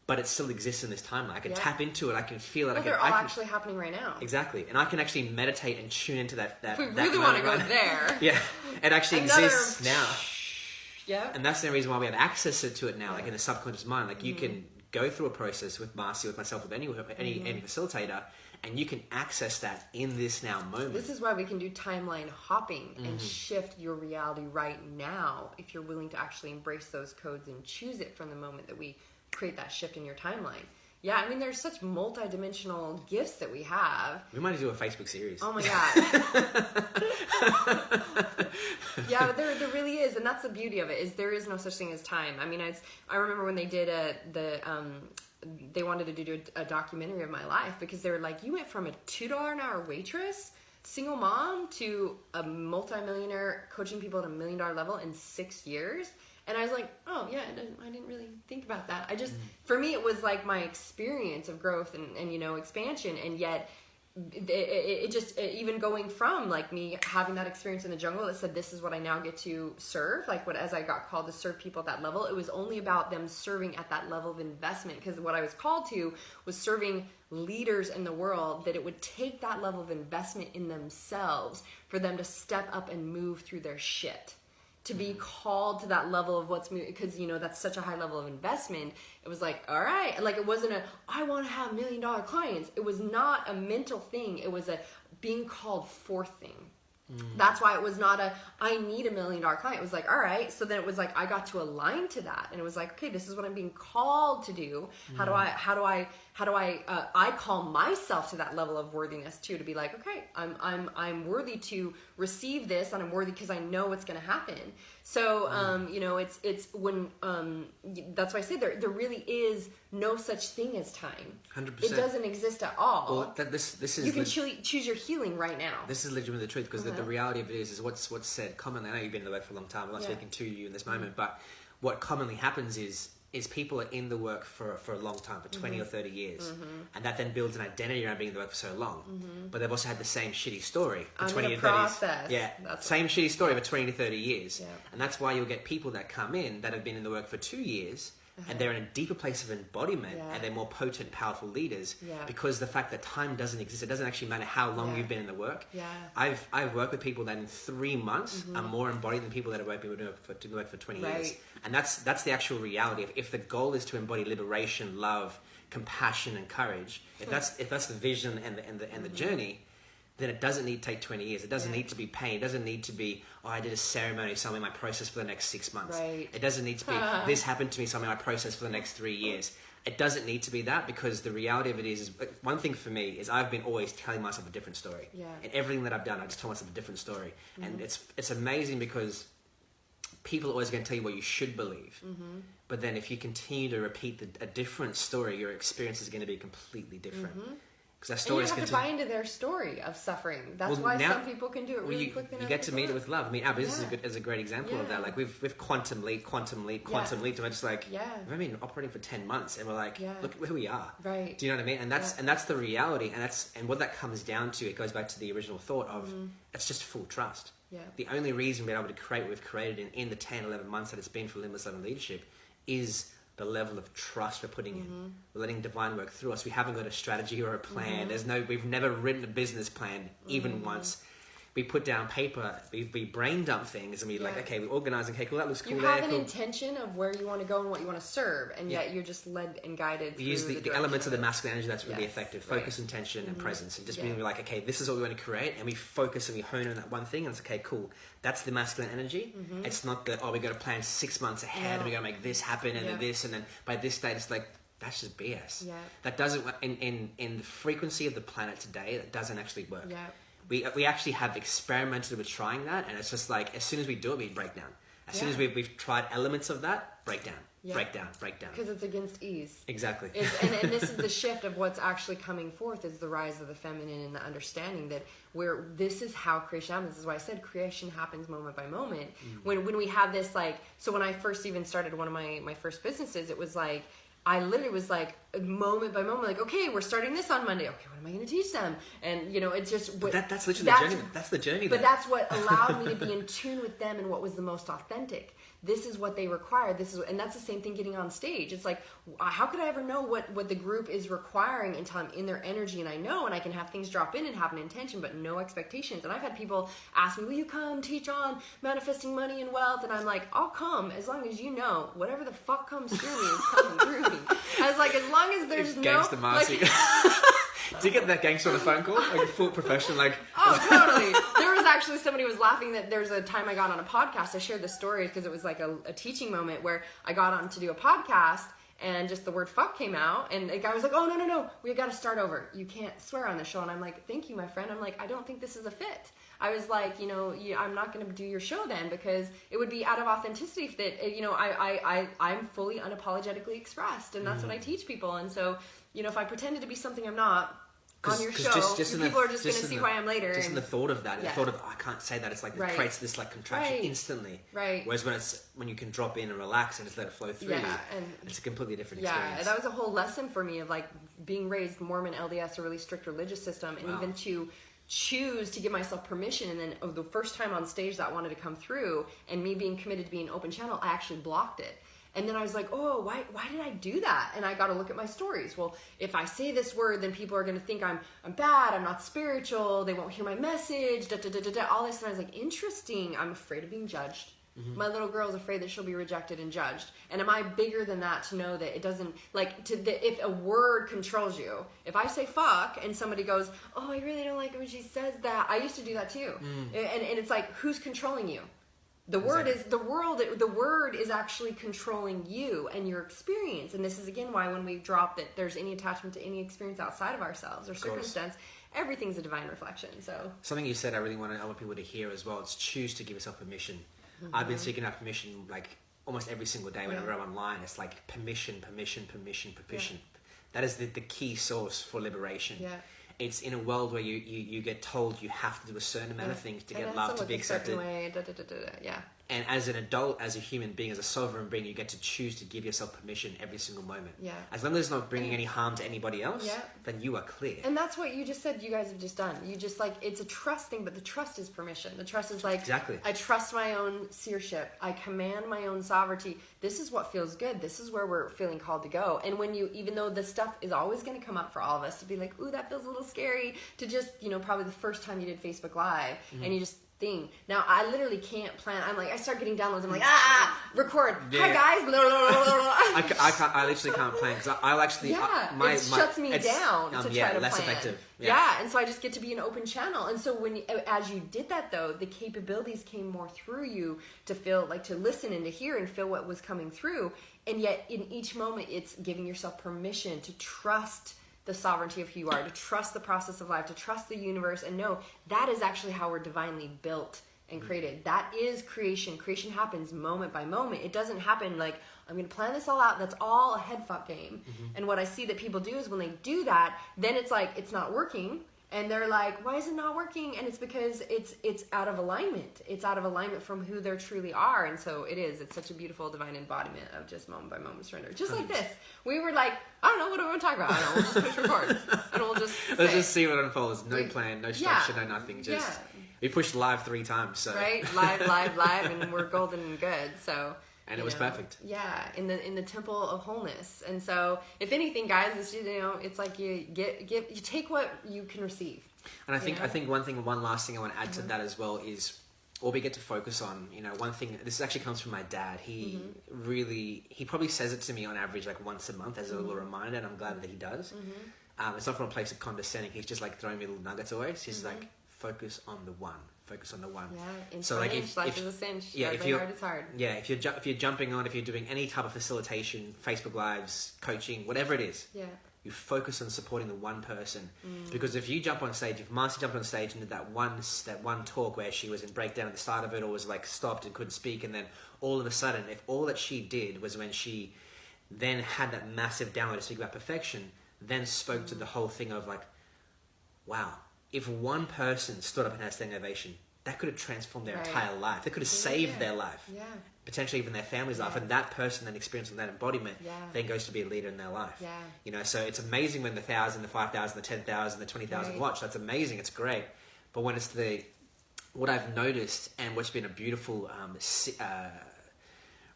[SPEAKER 2] But it still exists in this timeline. I can tap into it. I can feel it.
[SPEAKER 1] Well, they're all actually happening right now.
[SPEAKER 2] Exactly. And I can actually meditate and tune into that.
[SPEAKER 1] If we really want to go there.
[SPEAKER 2] Yeah. It actually exists now.
[SPEAKER 1] Yeah.
[SPEAKER 2] And that's the reason why we have access to it now, like in the subconscious mind. Like you can go through a process with Marci, with myself, with any facilitator, and you can access that in this now moment.
[SPEAKER 1] This is why we can do timeline hopping and shift your reality right now if you're willing to actually embrace those codes and choose it from the moment that we create that shift in your timeline. Yeah, I mean, there's such multi-dimensional gifts that we have.
[SPEAKER 2] We might do a Facebook series.
[SPEAKER 1] Oh my God. Yeah, but there really is, and that's the beauty of it, is there is no such thing as time. I mean, I remember when they did they wanted to do a documentary of my life, because they were like, you went from a $2 an hour waitress, single mom, to a multi-millionaire coaching people at $1 million level in 6 years. And I was like, oh yeah, I didn't really think about that. I just, for me, it was like my experience of growth and expansion. And yet it just, even going from like me having that experience in the jungle that said, this is what I now get to serve. Like as I got called to serve people at that level, it was only about them serving at that level of investment. Because what I was called to was serving leaders in the world, that it would take that level of investment in themselves for them to step up and move through their shit. To be called to that level of what's moving, because that's such a high level of investment. It was like, all right, like it wasn't I want to have $1 million clients. It was not a mental thing. It was a being called forth thing. That's why it was not I need $1 million client. It was like, all right. So then it was like I got to align to that, and it was like, okay, this is what I'm being called to do. How do I call myself to that level of worthiness too, to be like, okay, I'm worthy to receive this, and I'm worthy because I know what's going to happen. So it's when that's why I say there really is no such thing as time.
[SPEAKER 2] 100%.
[SPEAKER 1] It doesn't exist at all.
[SPEAKER 2] Well, this is
[SPEAKER 1] you can choose your healing right now.
[SPEAKER 2] This is legitimately the truth, because the reality of it is what's said commonly. I know you've been in the work for a long time. I'm not speaking to you in this moment, but what commonly happens is people are in the work for a long time, for 20 or 30 years, and that then builds an identity around being in the work for so long. But they've also had the same shitty story for 20 to 30 years. Yeah, same shitty story for 20 to 30 years. Yeah. And that's why you'll get people that come in that have been in the work for 2 years, and they're in a deeper place of embodiment,
[SPEAKER 1] Yeah.
[SPEAKER 2] and they're more potent, powerful leaders,
[SPEAKER 1] Yeah.
[SPEAKER 2] because the fact that time doesn't exist. It doesn't actually matter how long
[SPEAKER 1] Yeah.
[SPEAKER 2] you've been in the work.
[SPEAKER 1] Yeah.
[SPEAKER 2] I've worked with people that in 3 months are more embodied than people that have been doing the work for 20 years.
[SPEAKER 1] Right.
[SPEAKER 2] And that's the actual reality. If the goal is to embody liberation, love, compassion, and courage, if that's the vision and the journey, then it doesn't need to take 20 years. It doesn't need to be pain. It doesn't need to be, I did a ceremony, so I'm in my process for the next 6 months.
[SPEAKER 1] Right.
[SPEAKER 2] It doesn't need to be, this happened to me, so I'm in my process for the next 3 years. It doesn't need to be that, because the reality of it is one thing for me is I've been always telling myself a different story.
[SPEAKER 1] Yeah.
[SPEAKER 2] In everything that I've done, I just tell myself a different story. And it's amazing, because people are always going to tell you what you should believe. But then if you continue to repeat a different story, your experience is going to be completely different. Because that
[SPEAKER 1] And
[SPEAKER 2] story
[SPEAKER 1] you
[SPEAKER 2] is
[SPEAKER 1] have
[SPEAKER 2] going
[SPEAKER 1] to buy into their story of suffering. That's
[SPEAKER 2] Well,
[SPEAKER 1] why
[SPEAKER 2] now-
[SPEAKER 1] some people can do it really quick.
[SPEAKER 2] you get to meet it with love. I mean, our business
[SPEAKER 1] Yeah.
[SPEAKER 2] is a great example of that.
[SPEAKER 1] Yeah.
[SPEAKER 2] Like we've quantum leap, and we're just like,
[SPEAKER 1] Yeah.
[SPEAKER 2] we've been operating for 10 months, and we're like,
[SPEAKER 1] Yeah.
[SPEAKER 2] look where we are.
[SPEAKER 1] Right.
[SPEAKER 2] Do you know what I mean? And that's the reality, and what that comes down to, it goes back to the original thought of it's just full trust.
[SPEAKER 1] Yeah.
[SPEAKER 2] The only reason we're able to create what we've created in the 10, 11 months that it's been for Limitless Love and Leadership is the level of trust we're putting in. We're letting divine work through us. We haven't got a strategy or a plan. We've never written a business plan, even once. We put down paper, we brain dump things, and we like, okay, we organize, okay, cool, that looks cool
[SPEAKER 1] You
[SPEAKER 2] there,
[SPEAKER 1] have an
[SPEAKER 2] cool.
[SPEAKER 1] intention of where you want to go and what you want to serve, and yet you're just led and guided
[SPEAKER 2] We
[SPEAKER 1] through
[SPEAKER 2] use the
[SPEAKER 1] direction
[SPEAKER 2] elements of the
[SPEAKER 1] it.
[SPEAKER 2] masculine energy that's really
[SPEAKER 1] Yes,
[SPEAKER 2] effective.
[SPEAKER 1] right.
[SPEAKER 2] Focus, intention, and presence. And just
[SPEAKER 1] Yeah.
[SPEAKER 2] being like, okay, this is what we want to create. And we focus and we hone in on that one thing. And it's okay, cool. That's the masculine energy. It's not the, we got to plan 6 months ahead. And we got to make this happen and then this. And then by this date, it's like, that's just BS.
[SPEAKER 1] Yeah.
[SPEAKER 2] That doesn't, in the frequency of the planet today, that doesn't actually work.
[SPEAKER 1] Yeah.
[SPEAKER 2] We actually have experimented with trying that. And it's just like, as soon as we do it, we break down. As soon as we've tried elements of that, break down.
[SPEAKER 1] Yeah.
[SPEAKER 2] Break down.
[SPEAKER 1] Because it's against ease.
[SPEAKER 2] Exactly.
[SPEAKER 1] And this is the shift of what's actually coming forth, is the rise of the feminine and the understanding that this is how creation happens. This is why I said creation happens moment by moment. When we have this, like, so when I first even started one of my first businesses, it was like, I literally was like, moment by moment, like, okay, we're starting this on Monday. Okay, what am I going to teach them? And, it's just...
[SPEAKER 2] That's literally the journey. That's the journey.
[SPEAKER 1] But that's what allowed me to be in tune with them and what was the most authentic. This is what they require. And that's the same thing getting on stage. It's like, how could I ever know what the group is requiring until I'm in their energy and I know, and I can have things drop in and have an intention, but no expectations. And I've had people ask me, will you come teach on manifesting money and wealth? And I'm like, I'll come as long as you know whatever the fuck comes through me is coming through me. I was like, as long as there's
[SPEAKER 2] Gangster
[SPEAKER 1] no...
[SPEAKER 2] Marci.
[SPEAKER 1] Like,
[SPEAKER 2] Do you get that gangster on the phone call? Like a full professional, like...
[SPEAKER 1] Oh, totally. There was actually somebody was laughing that there's a time I got on a podcast. I shared the story because it was like a teaching moment where I got on to do a podcast and just the word fuck came out. And a guy was like, oh, no, we got to start over. You can't swear on the show. And I'm like, thank you, my friend. I'm like, I don't think this is a fit. I was like, I'm not going to do your show then, because it would be out of authenticity that, I'm fully unapologetically expressed. And that's what I teach people. And so, if I pretended to be something I'm not on your show, people are just going to see who I am later.
[SPEAKER 2] Just in the thought of that, the thought of, I can't say that, it's like, it creates this like contraction instantly.
[SPEAKER 1] Right.
[SPEAKER 2] Whereas when you can drop in and relax and just let it flow through you,
[SPEAKER 1] and
[SPEAKER 2] it's a completely different experience.
[SPEAKER 1] Yeah, that was a whole lesson for me of like being raised Mormon, LDS, a really strict religious system, and even to choose to give myself permission. And then the first time on stage that wanted to come through, and me being committed to being an open channel, I actually blocked it. And then I was like, oh, why did I do that? And I got to look at my stories. Well, if I say this word, then people are going to think I'm bad, I'm not spiritual, they won't hear my message, all this. And I was like, interesting. I'm afraid of being judged. My little girl is afraid that she'll be rejected and judged. And am I bigger than that to know that it doesn't, if a word controls you, if I say fuck and somebody goes, oh, I really don't like it when she says that. I used to do that too. And it's like, who's controlling you? The word is actually controlling you and your experience. And this is again why when we drop that there's any attachment to any experience outside of ourselves or circumstance, everything's a divine reflection. So
[SPEAKER 2] something you said I want people to hear as well. It's choose to give yourself permission. I've been seeking out permission like almost every single day whenever I'm online. It's like permission. That is the key source for liberation.
[SPEAKER 1] Yeah.
[SPEAKER 2] It's in a world where you get told you have to do a certain amount of things to get love, to be accepted.
[SPEAKER 1] Way,
[SPEAKER 2] And as an adult, as a human being, as a sovereign being, you get to choose to give yourself permission every single moment.
[SPEAKER 1] Yeah.
[SPEAKER 2] As long as it's not bringing any harm to anybody else,
[SPEAKER 1] Yeah.
[SPEAKER 2] then you are clear.
[SPEAKER 1] And that's what you just said you guys have just done. You just like, it's a trust thing, but the trust is permission. The trust is like,
[SPEAKER 2] Exactly.
[SPEAKER 1] I trust my own seership. I command my own sovereignty. This is what feels good. This is where we're feeling called to go. And when you, even though the stuff is always going to come up for all of us to be like, ooh, that feels a little scary, to just, you know, probably the first time you did Facebook Live and you just thing. Now I literally can't plan. I'm like, I start getting downloads. I'm like, record.
[SPEAKER 2] Yeah.
[SPEAKER 1] Hi guys. Blah, blah, blah, blah, blah.
[SPEAKER 2] I can't. I literally can't plan because I'll actually.
[SPEAKER 1] It shuts me down to try to
[SPEAKER 2] less
[SPEAKER 1] plan.
[SPEAKER 2] effective.
[SPEAKER 1] Yeah, and so I just get to be an open channel. And so as you did that though, the capabilities came more through you to feel like to listen and to hear and feel what was coming through. And yet in each moment, it's giving yourself permission to trust the sovereignty of who you are, to trust the process of life, to trust the universe, and know that is actually how we're divinely built and created. That is creation. Creation happens moment by moment. It doesn't happen like, I'm going to plan this all out. That's all a head fuck game. And what I see that people do is when they do that, then it's like, it's not working. And they're like, why is it not working? And it's because it's out of alignment. It's out of alignment from who they truly are. And so it is. It's such a beautiful divine embodiment of just moment by moment surrender. Just like this. We were like, I don't know, what do we want to talk about? I don't know, we'll just push record. And we'll just
[SPEAKER 2] Let's just see what unfolds. No plan, no structure, no nothing. Just we pushed live 3 times. So.
[SPEAKER 1] Right? Live, and we're golden and good. So...
[SPEAKER 2] And it was perfect.
[SPEAKER 1] Yeah, in the temple of wholeness. And so, if anything, guys, it's, you know, it's like you take what you can receive.
[SPEAKER 2] And I think one last thing I want to add to that as well is all we get to focus on. You know, one thing. This actually comes from my dad. He probably says it to me on average like once a month as a little reminder, and I'm glad that he does. It's not from a place of condescending. He's just like throwing me little nuggets away. So he's like, focus on the one. Focus on the one.
[SPEAKER 1] Yeah,
[SPEAKER 2] so like
[SPEAKER 1] life is a cinch.
[SPEAKER 2] Yeah, if
[SPEAKER 1] hard is hard.
[SPEAKER 2] Yeah, if you're jumping on, if you're doing any type of facilitation, Facebook Lives, coaching, whatever it is, you focus on supporting the one person. Because if you jump on stage, if Marci jumped on stage and did that one talk where she was in breakdown at the start of it, or was like stopped and couldn't speak, and then all of a sudden, if all that she did was when she then had that massive download to speak about perfection, then spoke to the whole thing of like, wow. If one person stood up and had a standing ovation, that could have transformed their entire life. They could have saved their life. Yeah. Potentially even their family's life. And that person then experiencing that embodiment then goes to be a leader in their life. Yeah. You know, so it's amazing when the 1,000, the 5,000, the 10,000, the 20,000 watch. That's amazing. It's great. But when it's what I've noticed and what's been a beautiful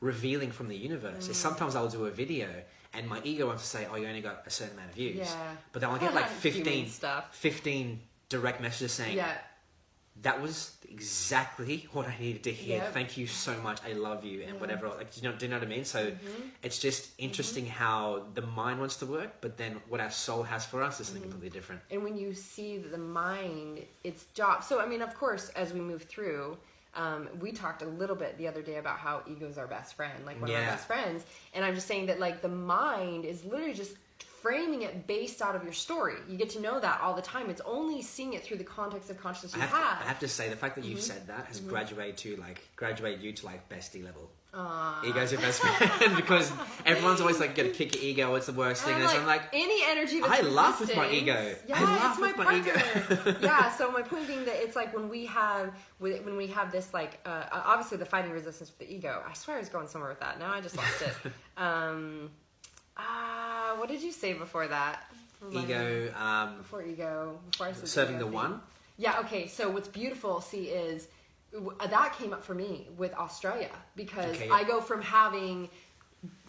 [SPEAKER 2] revealing from the universe is sometimes I'll do a video and my ego wants to say, oh, you only got a certain amount of views. Yeah. But then I'll get like 15 direct messages saying, that was exactly what I needed to hear. Thank you so much. I love you and whatever. Like, do you know what I mean? So it's just interesting how the mind wants to work, but then what our soul has for us is something completely different.
[SPEAKER 1] And when you see the mind, its job. So, I mean, of course, as we move through, we talked a little bit the other day about how ego is our best friend, like one of our best friends. And I'm just saying that like the mind is literally just framing it based out of your story. You get to know that all the time. It's only seeing it through the context of consciousness you have.
[SPEAKER 2] I have to say, the fact that you've said that has graduated you to like bestie level. Ego's your best friend because everyone's always like, "Gotta kick your ego. What's the worst thing?" And I'm like,
[SPEAKER 1] any energy. That's
[SPEAKER 2] laugh with my ego.
[SPEAKER 1] Yeah,
[SPEAKER 2] I laugh
[SPEAKER 1] with
[SPEAKER 2] my ego.
[SPEAKER 1] Yeah. So my point being that it's like when we have this like obviously the fighting resistance with the ego. I swear I was going somewhere with that. Now I just lost it. What did you say before that?
[SPEAKER 2] Ego.
[SPEAKER 1] Before ego. Before I said
[SPEAKER 2] serving the one.
[SPEAKER 1] Yeah. Okay. So what's beautiful, is that came up for me with Australia because I go from having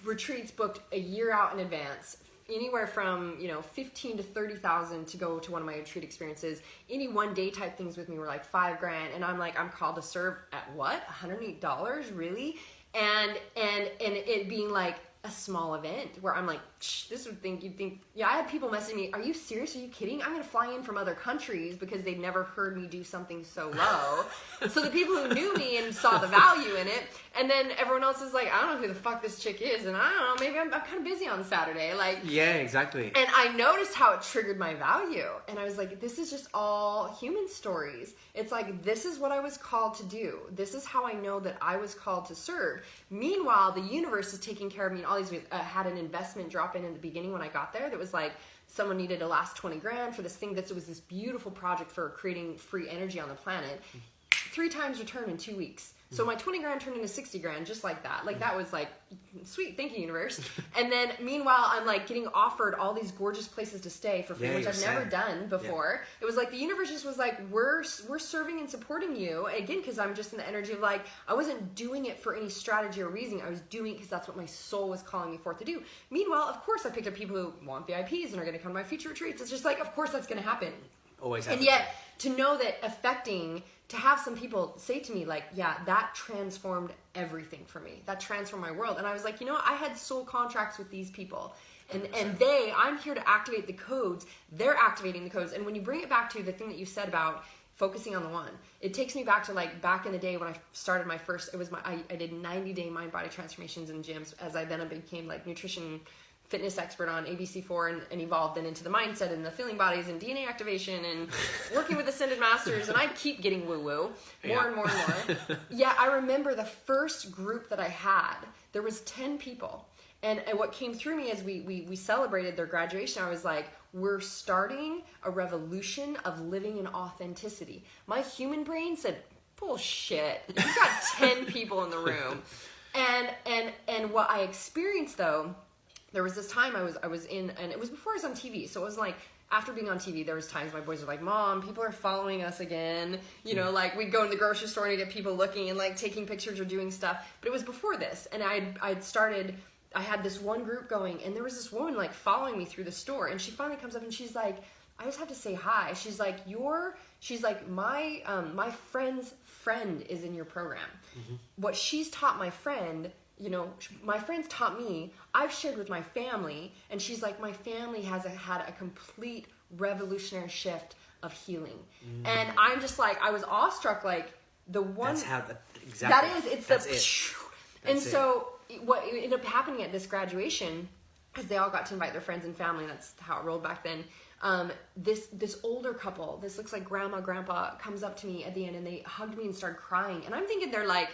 [SPEAKER 1] retreats booked a year out in advance, anywhere from 15 to 30,000 to go to one of my retreat experiences. Any one day type things with me were like $5,000, and I'm like, I'm called to serve at what? $108, really? And it being like a small event where I'm like, this would think you'd think. Yeah, I had people messaging me, are you serious? Are you kidding? I'm going to fly in from other countries because they've never heard me do something so low. So the people who knew me and saw the value in it, and then everyone else is like, I don't know who the fuck this chick is, and I don't know, maybe I'm kind of busy on Saturday. Like,
[SPEAKER 2] yeah, exactly.
[SPEAKER 1] And I noticed how it triggered my value, and I was like, this is just all human stories. It's like, this is what I was called to do. This is how I know that I was called to serve. Meanwhile, the universe is taking care of me in all these ways. I had an investment drop in the beginning when I got there that was like, someone needed a last $20,000 for this thing that was this beautiful project for creating free energy on the planet. 3 times return in 2 weeks. So my 20 grand turned into 60 grand, just like that. Like that was like, sweet, thank you, universe. And then meanwhile, I'm like getting offered all these gorgeous places to stay for free, which I've never done before. It was like the universe just was like, we're serving and supporting you. Again, because I'm just in the energy of like, I wasn't doing it for any strategy or reason. I was doing it because that's what my soul was calling me forth to do. Meanwhile, of course, I picked up people who want VIPs and are going to come to my future retreats. It's just like, of course, that's going to happen.
[SPEAKER 2] Always happens.
[SPEAKER 1] And yet, to know that to have some people say to me like, yeah, that transformed everything for me. That transformed my world. And I was like, you know, I had soul contracts with these people. And I'm here to activate the codes. They're activating the codes. And when you bring it back to the thing that you said about focusing on the one, it takes me back to like back in the day when I started my first, I did 90-day mind body transformations in gyms as I then became like nutrition fitness expert on ABC4 and evolved then into the mindset and the feeling bodies and DNA activation and working with ascended masters. And I keep getting woo-woo more and more and more. Yeah, I remember the first group that I had, there was 10 people. And what came through me as we celebrated their graduation, I was like, we're starting a revolution of living in authenticity. My human brain said, bullshit, you got 10 people in the room. And what I experienced though, there was this time I was in, and it was before I was on TV. So it was like, after being on TV, there was times my boys were like, Mom, people are following us again. You know, like we'd go to the grocery store and get people looking and like taking pictures or doing stuff. But it was before this. And I had this one group going, and there was this woman like following me through the store. And she finally comes up and she's like, I just have to say hi. She's like, my friend's friend is in your program. Mm-hmm. What she's taught my friend, you know, my friends taught me, I've shared with my family, and she's like, my family has had a complete revolutionary shift of healing. And I'm just like, I was awestruck, like the one.
[SPEAKER 2] That's exactly.
[SPEAKER 1] That is, it's
[SPEAKER 2] that's
[SPEAKER 1] the.
[SPEAKER 2] It.
[SPEAKER 1] And so what ended up happening at this graduation, because they all got to invite their friends and family, that's how it rolled back then. This older couple, this looks like grandma, grandpa, comes up to me at the end and they hugged me and started crying. And I'm thinking they're like,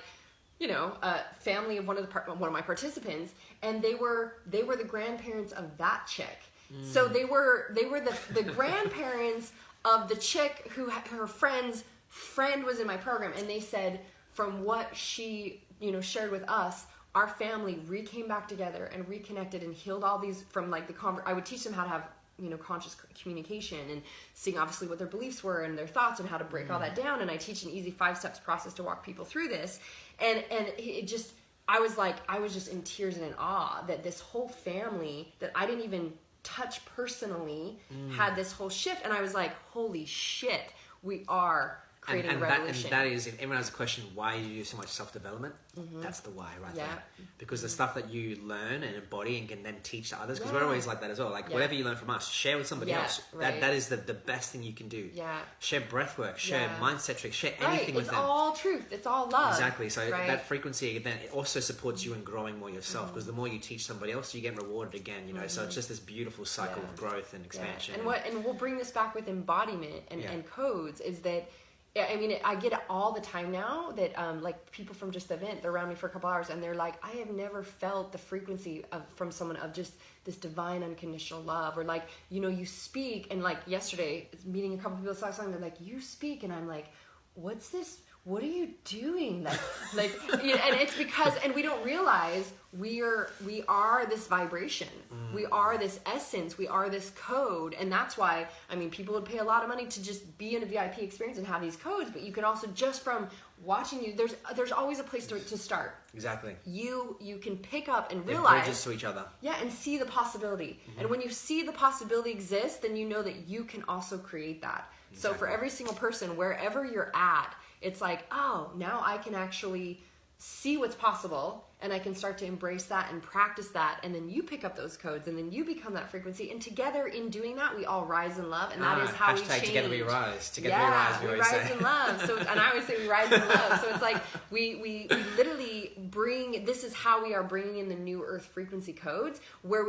[SPEAKER 1] you know, a family of one of my participants, and they were the grandparents of that chick. So they were the grandparents of the chick who her friend's friend was in my program, and they said from what she, you know, shared with us, our family came back together and reconnected and healed all these from like I would teach them how to have, you know, conscious communication and seeing obviously what their beliefs were and their thoughts and how to break all that down. And I teach an easy 5 steps process to walk people through this. And it just, I was just in tears and in awe that this whole family that I didn't even touch personally had this whole shift. And I was like, holy shit, we are creating a revolution.
[SPEAKER 2] That is, if anyone has a question, why you do so much self-development, that's the why right there. Because the stuff that you learn and embody and can then teach to others, because we're always like that as well. Like whatever you learn from us, share with somebody else. Right. That is the best thing you can do. Share breath work, share mindset tricks, share anything with them.
[SPEAKER 1] It's all truth. It's all love.
[SPEAKER 2] Exactly. So that frequency, then it also supports you in growing more yourself, because the more you teach somebody else, you get rewarded again, you know. So it's just this beautiful cycle of growth and expansion.
[SPEAKER 1] And we'll bring this back with embodiment and codes, is that, I mean, I get it all the time now that, like, people from just the event, they're around me for a couple hours and they're like, I have never felt the frequency from someone of just this divine unconditional love. Or like, you know, you speak, and like yesterday, meeting a couple people last time, they're like, you speak, and I'm like, what's this? What are you doing? Like, you know, and it's because, and we don't realize we are this vibration. We are this essence. We are this code. And that's why, I mean, people would pay a lot of money to just be in a VIP experience and have these codes, but you can also, just from watching you, there's always a place to start.
[SPEAKER 2] Exactly.
[SPEAKER 1] You can pick up and realize.
[SPEAKER 2] It bridges to each other. Yeah,
[SPEAKER 1] and see the possibility. And when you see the possibility exist, then you know that you can also create that. Exactly. So for every single person, wherever you're at, it's like, oh, now I can actually see what's possible, and I can start to embrace that and practice that, and then you pick up those codes, and then you become that frequency, and together in doing that, we all rise in love, and that is how we change.
[SPEAKER 2] Together we rise.
[SPEAKER 1] Together we rise in love. So, and I always say we rise in love. So it's like we literally bring. This is how we are bringing in the new Earth frequency codes, where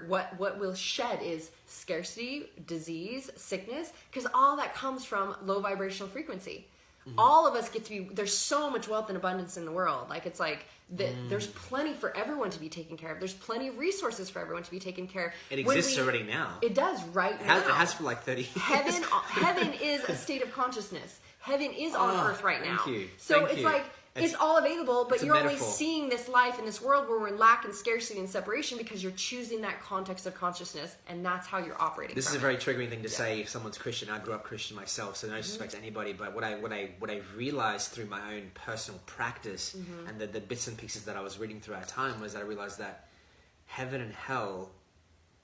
[SPEAKER 1] what we'll shed is scarcity, disease, sickness, because all that comes from low vibrational frequency. All of us get to be, there's so much wealth and abundance in the world. Like, it's like, there's plenty for everyone to be taken care of. There's plenty of resources for everyone to be taken care of.
[SPEAKER 2] It exists already now.
[SPEAKER 1] It does right now.
[SPEAKER 2] It has for like 30 years.
[SPEAKER 1] Heaven is a state of consciousness. Heaven is on earth right now.
[SPEAKER 2] Thank you.
[SPEAKER 1] So it's like, It's all available, but
[SPEAKER 2] it's a
[SPEAKER 1] you're only
[SPEAKER 2] metaphor.
[SPEAKER 1] seeing this life in this world where we're in lack and scarcity and separation because you're choosing that context of consciousness, and that's how you're operating.
[SPEAKER 2] This is a
[SPEAKER 1] from
[SPEAKER 2] very triggering thing to say if someone's Christian. I grew up Christian myself, so no disrespect to anybody. But what I realized through my own personal practice and the bits and pieces that I was reading throughout time was that I realized that heaven and hell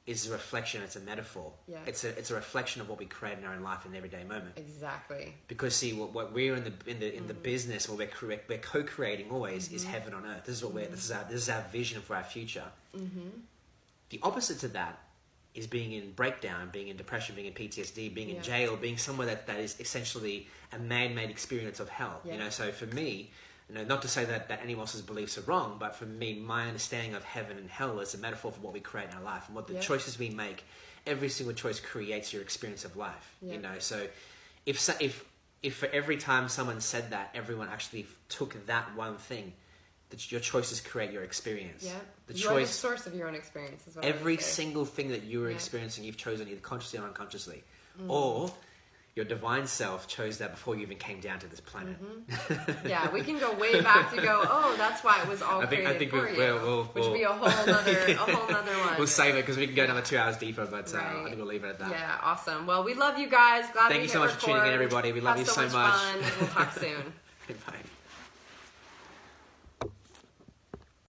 [SPEAKER 2] is a reflection. It's a metaphor.
[SPEAKER 1] Yeah.
[SPEAKER 2] It's a reflection of what we create in our own life in the everyday moment.
[SPEAKER 1] Exactly.
[SPEAKER 2] Because see, what we're in the business, what we're co-creating always is heaven on earth. This is what this is our vision for our future. The opposite to that is being in breakdown, being in depression, being in PTSD, being in jail, being somewhere that is essentially a man-made experience of hell.
[SPEAKER 1] Yeah.
[SPEAKER 2] You know, so for me, you know, not to say that anyone else's beliefs are wrong, but for me, my understanding of heaven and hell is a metaphor for what we create in our life and what the choices we make. Every single choice creates your experience of life.
[SPEAKER 1] Yeah.
[SPEAKER 2] You know, so if for every time someone said that, everyone actually took that one thing, that your choices create your experience.
[SPEAKER 1] Yeah.
[SPEAKER 2] The
[SPEAKER 1] You're
[SPEAKER 2] choice,
[SPEAKER 1] the source of your own experience. Is what
[SPEAKER 2] every
[SPEAKER 1] I would say.
[SPEAKER 2] single thing that you are experiencing, you've chosen either consciously or unconsciously, or your divine self chose that before you even came down to this planet.
[SPEAKER 1] Yeah, we can go way back to go, oh, that's why it was all created for you. Which would be a whole nother one.
[SPEAKER 2] We'll save it because we can go another 2 hours deeper, but
[SPEAKER 1] Right.
[SPEAKER 2] I think we'll leave it at that.
[SPEAKER 1] Yeah, awesome. Well, we love you guys. Glad
[SPEAKER 2] Thank
[SPEAKER 1] we
[SPEAKER 2] you so
[SPEAKER 1] hit
[SPEAKER 2] much for tuning in,
[SPEAKER 1] record.
[SPEAKER 2] everybody. We love
[SPEAKER 1] Have
[SPEAKER 2] you so much.
[SPEAKER 1] Fun. We'll talk soon.
[SPEAKER 2] Bye.